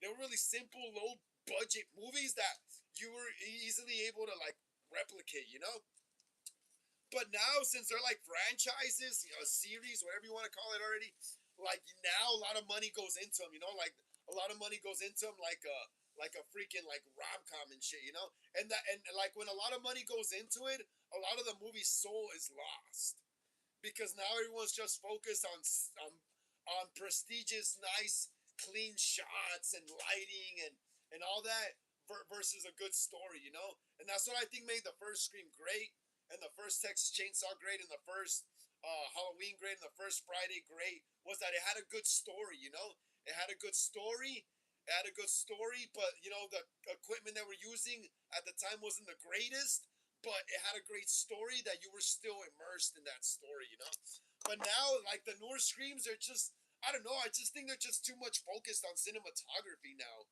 They were really simple, low budget movies that you were easily able to like replicate, you know? But now, since they're like franchises, you know, series, whatever you want to call it already, like now a lot of money goes into them. You know, like a lot of money goes into them, like a freaking like rom com and shit. You know, and like when a lot of money goes into it, a lot of the movie's soul is lost because now everyone's just focused on prestigious, nice, clean shots and lighting and all that versus a good story, you know. And that's what I think made the first Scream great, and the first Texas Chainsaw great, and the first Halloween great, and the first Friday great was that it had a good story, you know. It had a good story. It had a good story, but you know the equipment that we're using at the time wasn't the greatest, but it had a great story that you were still immersed in that story, you know. But now, like the newer Screams, are just I don't know. I just think they're just too much focused on cinematography now.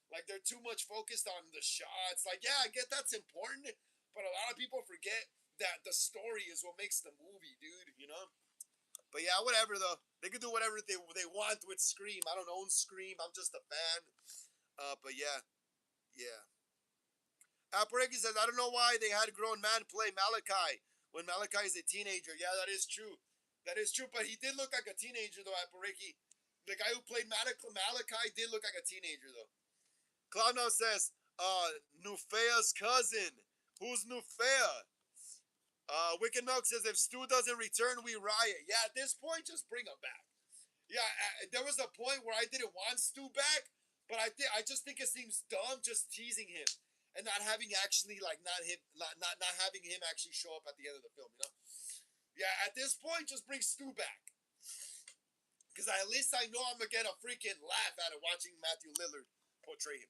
Like they're too much focused on the shots. Like yeah, I get that's important, but a lot of people forget that the story is what makes the movie, dude. You know. But yeah, whatever though. They can do whatever they want with Scream. I don't own Scream. I'm just a fan. But yeah, yeah. Alperegi says, I don't know why they had grown man play Malachi when Malachi is a teenager. Yeah, that is true. That is true. But he did look like a teenager, though, Alperegi. The guy who played Malachi did look like a teenager, though. Cloudnow says, Nufea's cousin. Who's Nufea? Wicked Milk says, if Stu doesn't return, we riot. Yeah, at this point, just bring him back. Yeah, there was a point where I didn't want Stu back, but I just think it seems dumb just teasing him and not having actually like not having him actually show up at the end of the film. You know? Yeah, at this point, just bring Stu back because at least I know I'm gonna get a freaking laugh out of watching Matthew Lillard portray him.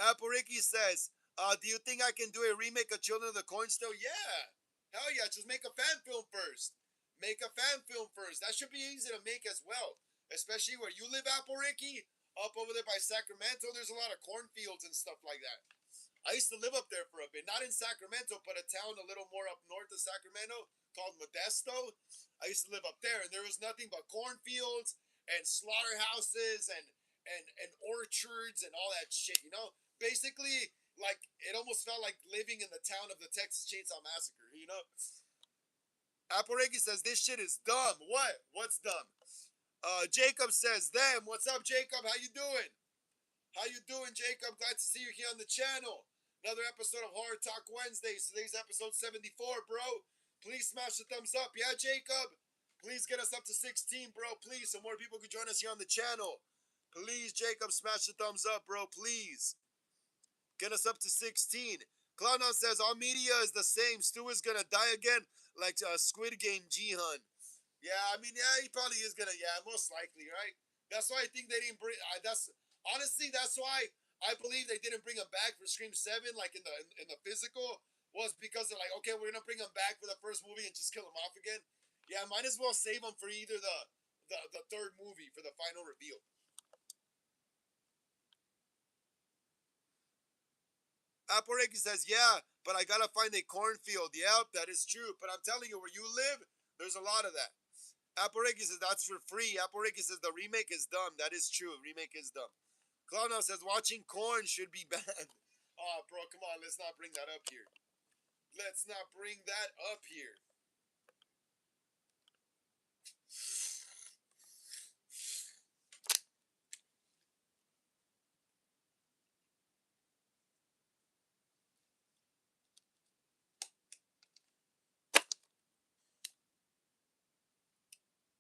Appariki says, "Do you think I can do a remake of Children of the Corn still?" Yeah, hell yeah! Just make a fan film first. Make a fan film first. That should be easy to make as well, especially where you live, Appariki. Up over there by Sacramento, there's a lot of cornfields and stuff like that. I used to live up there for a bit, not in Sacramento, but a town a little more up north of Sacramento called Modesto. I used to live up there, and there was nothing but cornfields and slaughterhouses and orchards and all that shit. You know, basically, like it almost felt like living in the town of the Texas Chainsaw Massacre. You know, Aparegi says this shit is dumb. What? What's dumb? Jacob says, "Them. What's up, Jacob? How you doing? How you doing, Jacob? Glad to see you here on the channel. Another episode of Horror Talk Wednesdays. Today's episode 74, bro. Please smash the thumbs up. Yeah, Jacob? Please get us up to 16, bro. Please, so more people can join us here on the channel. Please, Jacob, smash the thumbs up, bro. Please. Get us up to 16. Clownon says, all media is the same. Stu is gonna die again like Squid Game Jihan. Yeah, I mean, yeah, he probably is gonna, yeah, most likely, right? That's why I think they didn't bring, that's, honestly, that's why I believe they didn't bring him back for Scream 7, like in the physical, was because they're like, okay, we're gonna bring him back for the first movie and just kill him off again. Yeah, might as well save him for either the third movie for the final reveal. Aporeki says, yeah, but I gotta find a cornfield. Yep, that is true. But I'm telling you, where you live, there's a lot of that. Aporeki says, that's for free. Aporeki says, the remake is dumb. That is true. Remake is dumb. Clowno says, watching corn should be banned. Oh, bro, come on. Let's not bring that up here. Let's not bring that up here.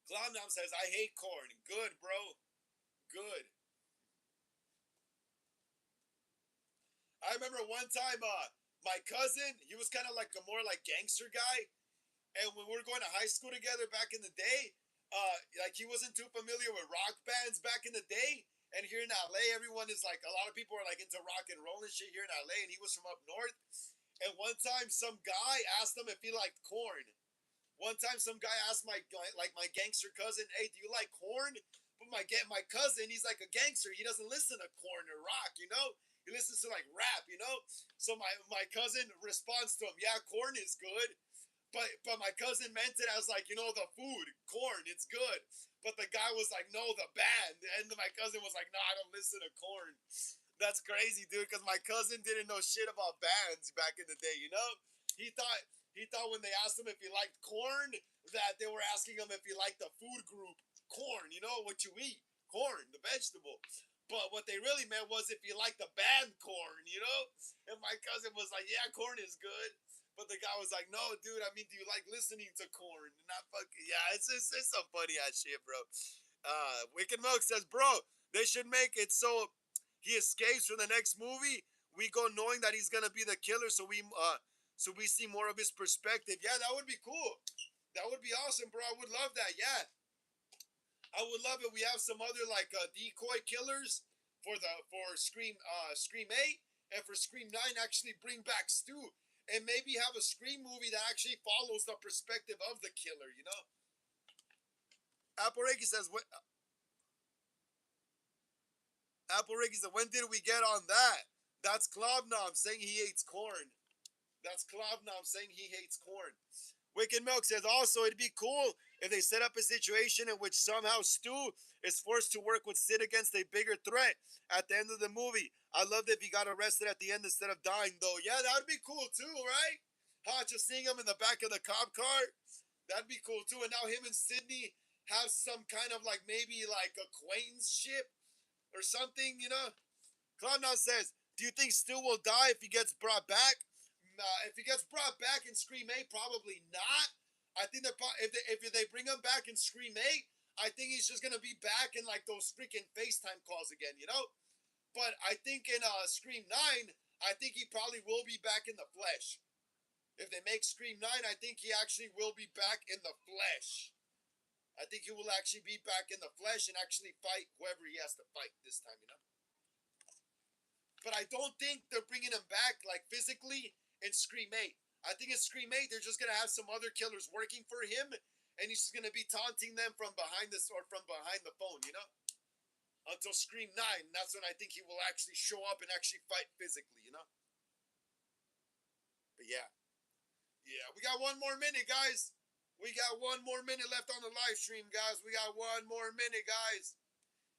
Clownom says, I hate corn. Good, bro. Good. I remember one time, my cousin, he was kind of like a more like gangster guy. And when we were going to high school together back in the day, like he wasn't too familiar with rock bands back in the day. And here in LA, everyone is like, a lot of people are like into rock and roll and shit here in LA. And he was from up north. And one time, some guy asked him if he liked corn. One time, some guy asked my gangster cousin, "Hey, do you like corn?" But my cousin, he's like a gangster. He doesn't listen to corn or rock, you know. He listens to like rap, you know. So my cousin responds to him, yeah, corn is good. But my cousin meant it as like, you know, the food, corn, it's good. But the guy was like, no, the band. And my cousin was like, no, I don't listen to corn. That's crazy, dude, because my cousin didn't know shit about bands back in the day, you know? He thought he thought when they asked him if he liked corn, that they were asking him if he liked the food group corn, you know, what you eat. Corn, the vegetable. But what they really meant was if you like the band corn, you know? And my cousin was like, yeah, corn is good. But the guy was like, no, dude, I mean, do you like listening to corn? Not fucking, yeah, it's some funny ass shit, bro. Wicked Milk says, bro, they should make it so he escapes from the next movie. We go knowing that he's gonna be the killer, so we see more of his perspective. Yeah, that would be cool. That would be awesome, bro. I would love that. Yeah, I would love it. We have some other like decoy killers for Scream 8 and for Scream 9. Actually, bring back Stu and maybe have a Scream movie that actually follows the perspective of the killer. You know, Apple Reiki says what. Apple Reiki says when did we get on that? That's Klobnom saying he hates corn. That's Klobnom saying he hates corn. Wicked Milk says also it'd be cool if they set up a situation in which somehow Stu is forced to work with Sid against a bigger threat at the end of the movie. I loved if he got arrested at the end instead of dying, though. Yeah, that would be cool too, right? Huh, just seeing him in the back of the cop car, that'd be cool too. And now him and Sydney have some kind of like maybe like acquaintanceship or something, you know? Clown says, do you think Stu will die if he gets brought back? If he gets brought back in Scream 8, probably not. I think that if they bring him back in Scream 8, I think he's just gonna be back in like those freaking FaceTime calls again, you know. But I think in Scream 9, I think he probably will be back in the flesh. If they make Scream 9, I think he actually will be back in the flesh. I think he will actually be back in the flesh and actually fight whoever he has to fight this time, you know. But I don't think they're bringing him back like physically in Scream 8. I think in Scream 8 they're just gonna have some other killers working for him, and he's just gonna be taunting them from behind this or from behind the phone, you know, until Scream 9. That's when I think he will actually show up and actually fight physically, you know. But yeah, yeah, we got one more minute, guys. We got one more minute left on the live stream, guys. We got one more minute, guys.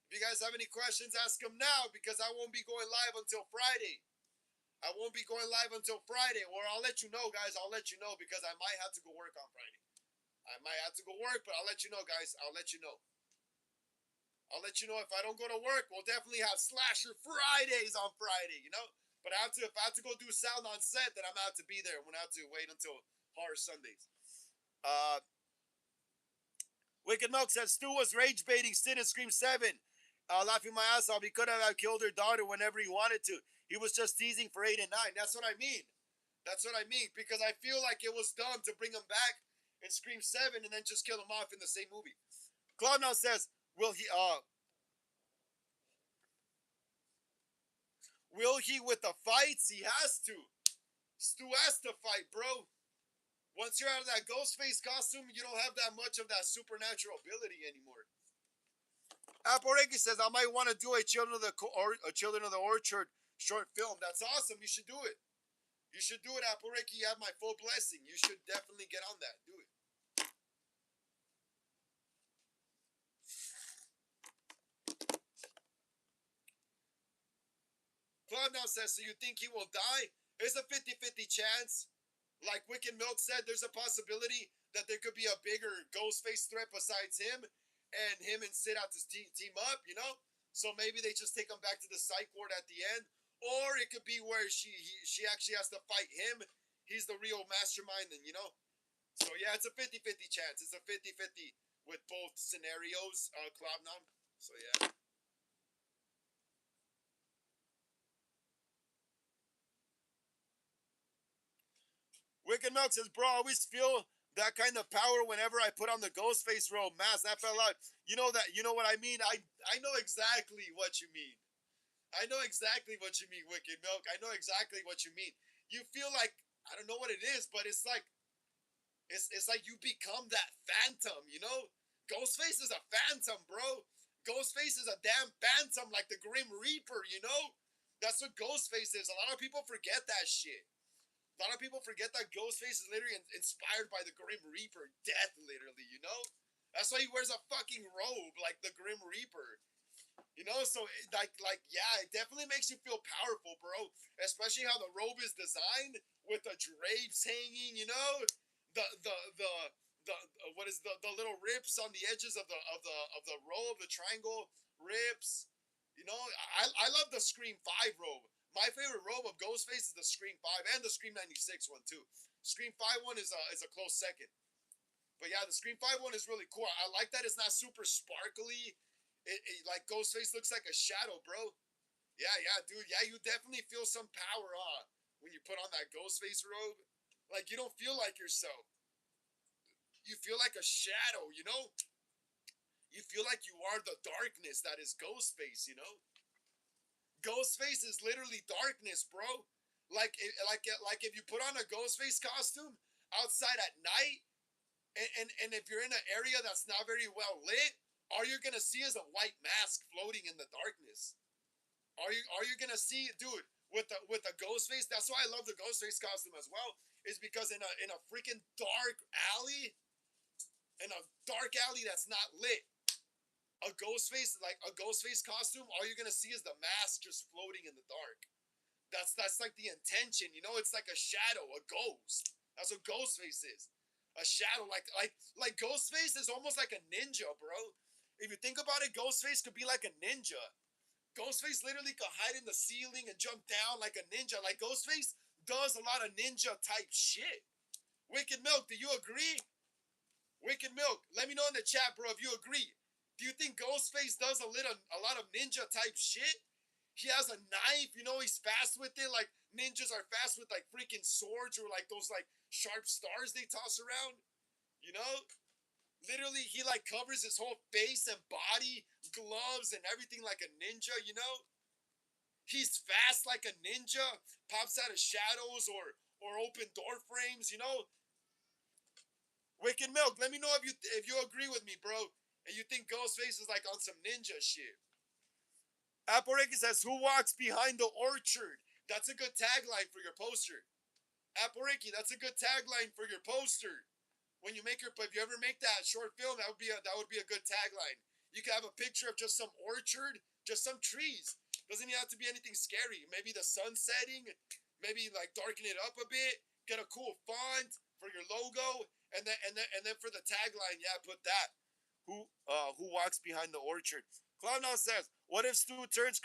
If you guys have any questions, ask them now because I won't be going live until Friday. I won't be going live until Friday, or I'll let you know, guys. I'll let you know because I might have to go work on Friday. I might have to go work, but I'll let you know, guys. I'll let you know. I'll let you know if I don't go to work. We'll definitely have Slasher Fridays on Friday, you know. But if I have to go do sound on set, then I'm gonna have to be there. I'm gonna have to wait until Horror Sundays. Uh, Wicked Milk says Stu was rage baiting Sid in Scream 7. Laughing my ass off. He could have killed her daughter whenever he wanted to. He was just teasing for 8 and 9. That's what I mean. That's what I mean. Because I feel like it was dumb to bring him back in Scream 7 and then just kill him off in the same movie. Cloud now says, will he with the fights? He has to. Stu has to fight, bro. Once you're out of that Ghostface costume, you don't have that much of that supernatural ability anymore. Aporeki says I might want to do a Children of the Orchard short film. That's awesome. You should do it. You should do it, Aporeki. You have my full blessing. You should definitely get on that. Do it. Cloud now says, so you think he will die? There's a 50-50 chance. Like Wicked Milk said, there's a possibility that there could be a bigger Ghostface threat besides him, and him and Sid have to team up, you know? So maybe they just take him back to the psych ward at the end. Or it could be where she actually has to fight him. He's the real mastermind, and you know? So yeah, it's a 50-50 chance. It's a 50-50 with both scenarios, Klobnom. So yeah. Wicked Milk says, bro, I always feel that kind of power whenever I put on the Ghostface robe mask. That fell out. You know what I mean? I know exactly what you mean. I know exactly what you mean, Wicked Milk. I know exactly what you mean. You feel like I don't know what it is, but it's like it's like you become that phantom, you know? Ghostface is a phantom, bro. Ghostface is a damn phantom like the Grim Reaper, you know? That's what Ghostface is. A lot of people forget that shit. A lot of people forget that Ghostface is literally inspired by the Grim Reaper, death, literally. You know, that's why he wears a fucking robe like the Grim Reaper. You know, so yeah, it definitely makes you feel powerful, bro. Especially how the robe is designed with the drapes hanging. You know, the what is the little rips on the edges of the robe, the triangle rips. You know, I love the Scream 5 robe. My favorite robe of Ghostface is the Scream 5 and the Scream 96 one too. Scream 5 one is a close second. But yeah, the Scream 5 one is really cool. I like that it's not super sparkly. Like Ghostface looks like a shadow, bro. Yeah, yeah, dude. Yeah, you definitely feel some power, when you put on that Ghostface robe. Like you don't feel like yourself. You feel like a shadow, you know? You feel like you are the darkness that is Ghostface, you know? Ghostface is literally darkness, bro. Like if you put on a Ghostface costume outside at night, and if you're in an area that's not very well lit, all you're gonna see is a white mask floating in the darkness. Are you gonna see, dude, with the Ghostface? That's why I love the Ghostface costume as well. Is because in a freaking dark alley, in a dark alley that's not lit, a Ghostface costume, all you're gonna see is the mask just floating in the dark. That's like the intention, you know. It's like a shadow, a ghost. That's what Ghostface is. A shadow, like Ghostface is almost like a ninja, bro. If you think about it, Ghostface could be like a ninja. Ghostface literally could hide in the ceiling and jump down like a ninja. Like Ghostface does a lot of ninja type shit. Wicked Milk, do you agree? Wicked Milk, let me know in the chat, bro, if you agree. Do you think Ghostface does a lot of ninja type shit? He has a knife, you know, he's fast with it. Like ninjas are fast with like freaking swords or like those like sharp stars they toss around. You know? Literally, he like covers his whole face and body, gloves and everything like a ninja, you know? He's fast like a ninja, pops out of shadows or open door frames, you know? Wicked Milk, let me know if you agree with me, bro. And you think Ghostface is like on some ninja shit. Aporeki says, "Who walks behind the orchard?" That's a good tagline for your poster. Aporeki, that's a good tagline for your poster. When you make if you ever make that short film, that would be a good tagline. You could have a picture of just some orchard, just some trees. Doesn't even have to be anything scary. Maybe the sun setting, maybe like darken it up a bit. Get a cool font for your logo, and then for the tagline, yeah, put that. Who walks behind the orchard? Clown says, "What if Stu turns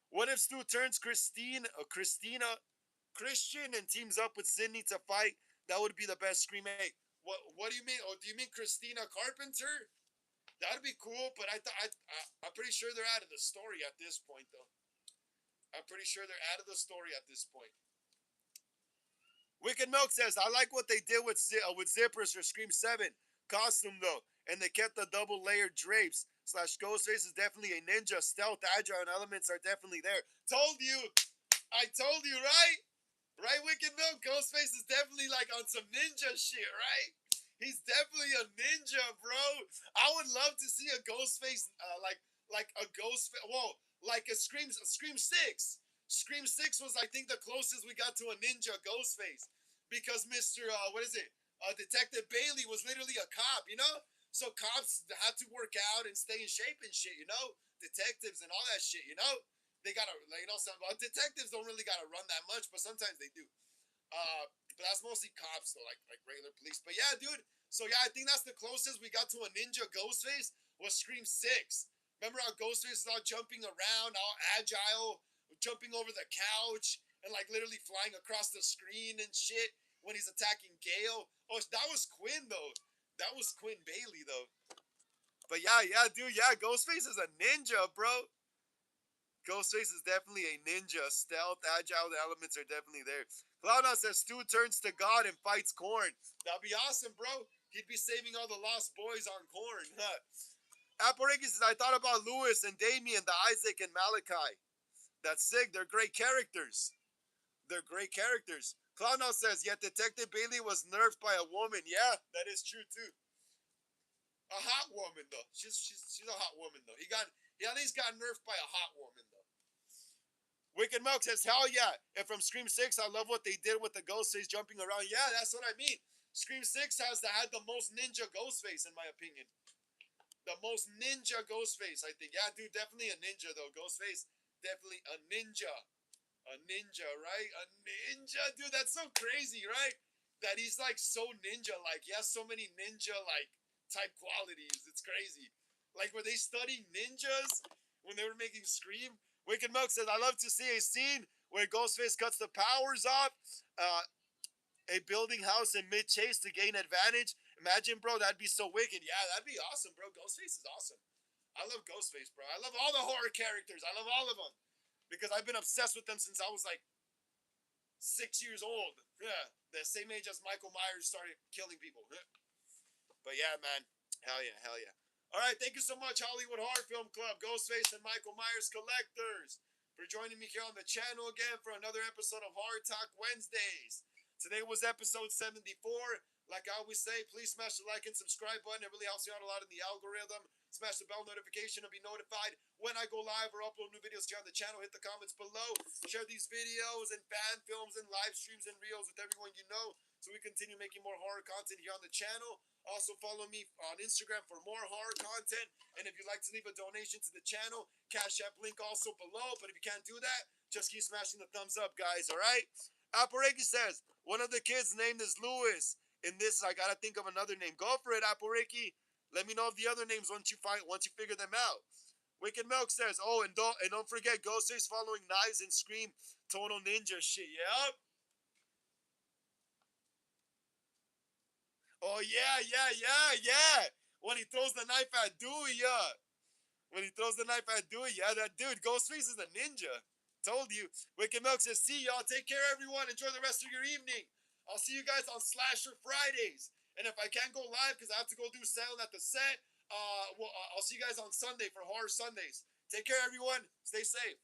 What if Stu turns Christina Christian and teams up with Sydney to fight? That would be the best Scream 8." What do you mean? Oh, do you mean Christina Carpenter? That'd be cool, but I'm pretty sure they're out of the story at this point, though. I'm pretty sure they're out of the story at this point. Wicked Milk says, "I like what they did with zippers for Scream 7 costume though, and they kept the double layered drapes. Slash Ghostface is definitely a ninja, stealth, agile, and elements are definitely there." Told you, I told you, right? Right, Wicked Milk? Ghostface is definitely like on some ninja shit, right? He's definitely a ninja, bro. I would love to see a Ghostface, like a ghost. Whoa, like a Scream 6. Scream 6 was, I think, the closest we got to a ninja Ghostface because Mister what is it? Detective Bailey was literally a cop, you know. So cops had to work out and stay in shape and shit, you know. Detectives and all that shit, you know. They gotta, like, you know, some detectives don't really gotta run that much, but sometimes they do. But that's mostly cops though, like regular police. But yeah, dude. So yeah, I think that's the closest we got to a ninja Ghostface was Scream 6. Remember how Ghostface is all jumping around, all agile, jumping over the couch, and like literally flying across the screen and shit when he's attacking Gale. Oh, that was Quinn though. That was Quinn Bailey though. But yeah, yeah, dude, yeah, Ghostface is a ninja, bro. Ghostface is definitely a ninja. Stealth, agile elements are definitely there. Cloudon says Stu turns to God and fights Korn. That'd be awesome, bro. He'd be saving all the lost boys on Korn. Huh? Aporiki says, "I thought about Lewis and Damien, the Isaac and Malachi. That's sick. They're great characters. They're great characters." Cloudon says, "Yet Detective Bailey was nerfed by a woman." Yeah, that is true too. A hot woman though. She's a hot woman though. He He at least got nerfed by a hot woman, though. Wicked Milk says, hell yeah. And from Scream 6, I love what they did with the Ghostface jumping around. Yeah, that's what I mean. Scream 6 had the most ninja Ghostface, in my opinion. The most ninja Ghostface, I think. Yeah, dude, definitely a ninja, though. Ghostface, definitely a ninja. A ninja, right? A ninja, dude. That's so crazy, right? That he's like so ninja-like. He has so many ninja-like type qualities. It's crazy. Like, were they studying ninjas when they were making Scream? Wicked Milk says, I love to see a scene where Ghostface cuts the powers off a building house in mid-chase to gain advantage. Imagine, bro, that'd be so wicked. Yeah, that'd be awesome, bro. Ghostface is awesome. I love Ghostface, bro. I love all the horror characters. I love all of them because I've been obsessed with them since I was like 6 years old. Yeah, the same age as Michael Myers started killing people. But yeah, man, hell yeah, hell yeah. All right, thank you so much, Hollywood Horror Film Club, Ghostface and Michael Myers collectors, for joining me here on the channel again for another episode of Horror Talk Wednesdays. Today was episode 74. Like I always say, please smash the like and subscribe button. It really helps me out a lot in the algorithm. Smash the bell notification to be notified when I go live or upload new videos here on the channel. Hit the comments below. Share these videos and fan films and live streams and reels with everyone you know so we continue making more horror content here on the channel. Also, follow me on Instagram for more horror content. And if you'd like to leave a donation to the channel, Cash App link also below. But if you can't do that, just keep smashing the thumbs up, guys, all right? Apareki says, one of the kids named is Lewis. In this, I gotta think of another name. Go for it, Apareki. Let me know of the other names once you figure them out. Wicked Milk says, oh, and don't forget Ghostface following Knives and Scream Total Ninja shit. Yep. Oh yeah. When he throws the knife at Dewey, yeah. When he throws the knife at Dewey, yeah, that dude, Ghostface is a ninja. Told you. Wicked Milk says, see y'all. Take care, everyone. Enjoy the rest of your evening. I'll see you guys on Slasher Fridays. And if I can't go live because I have to go do sound at the set, I'll see you guys on Sunday for Horror Sundays. Take care, everyone. Stay safe.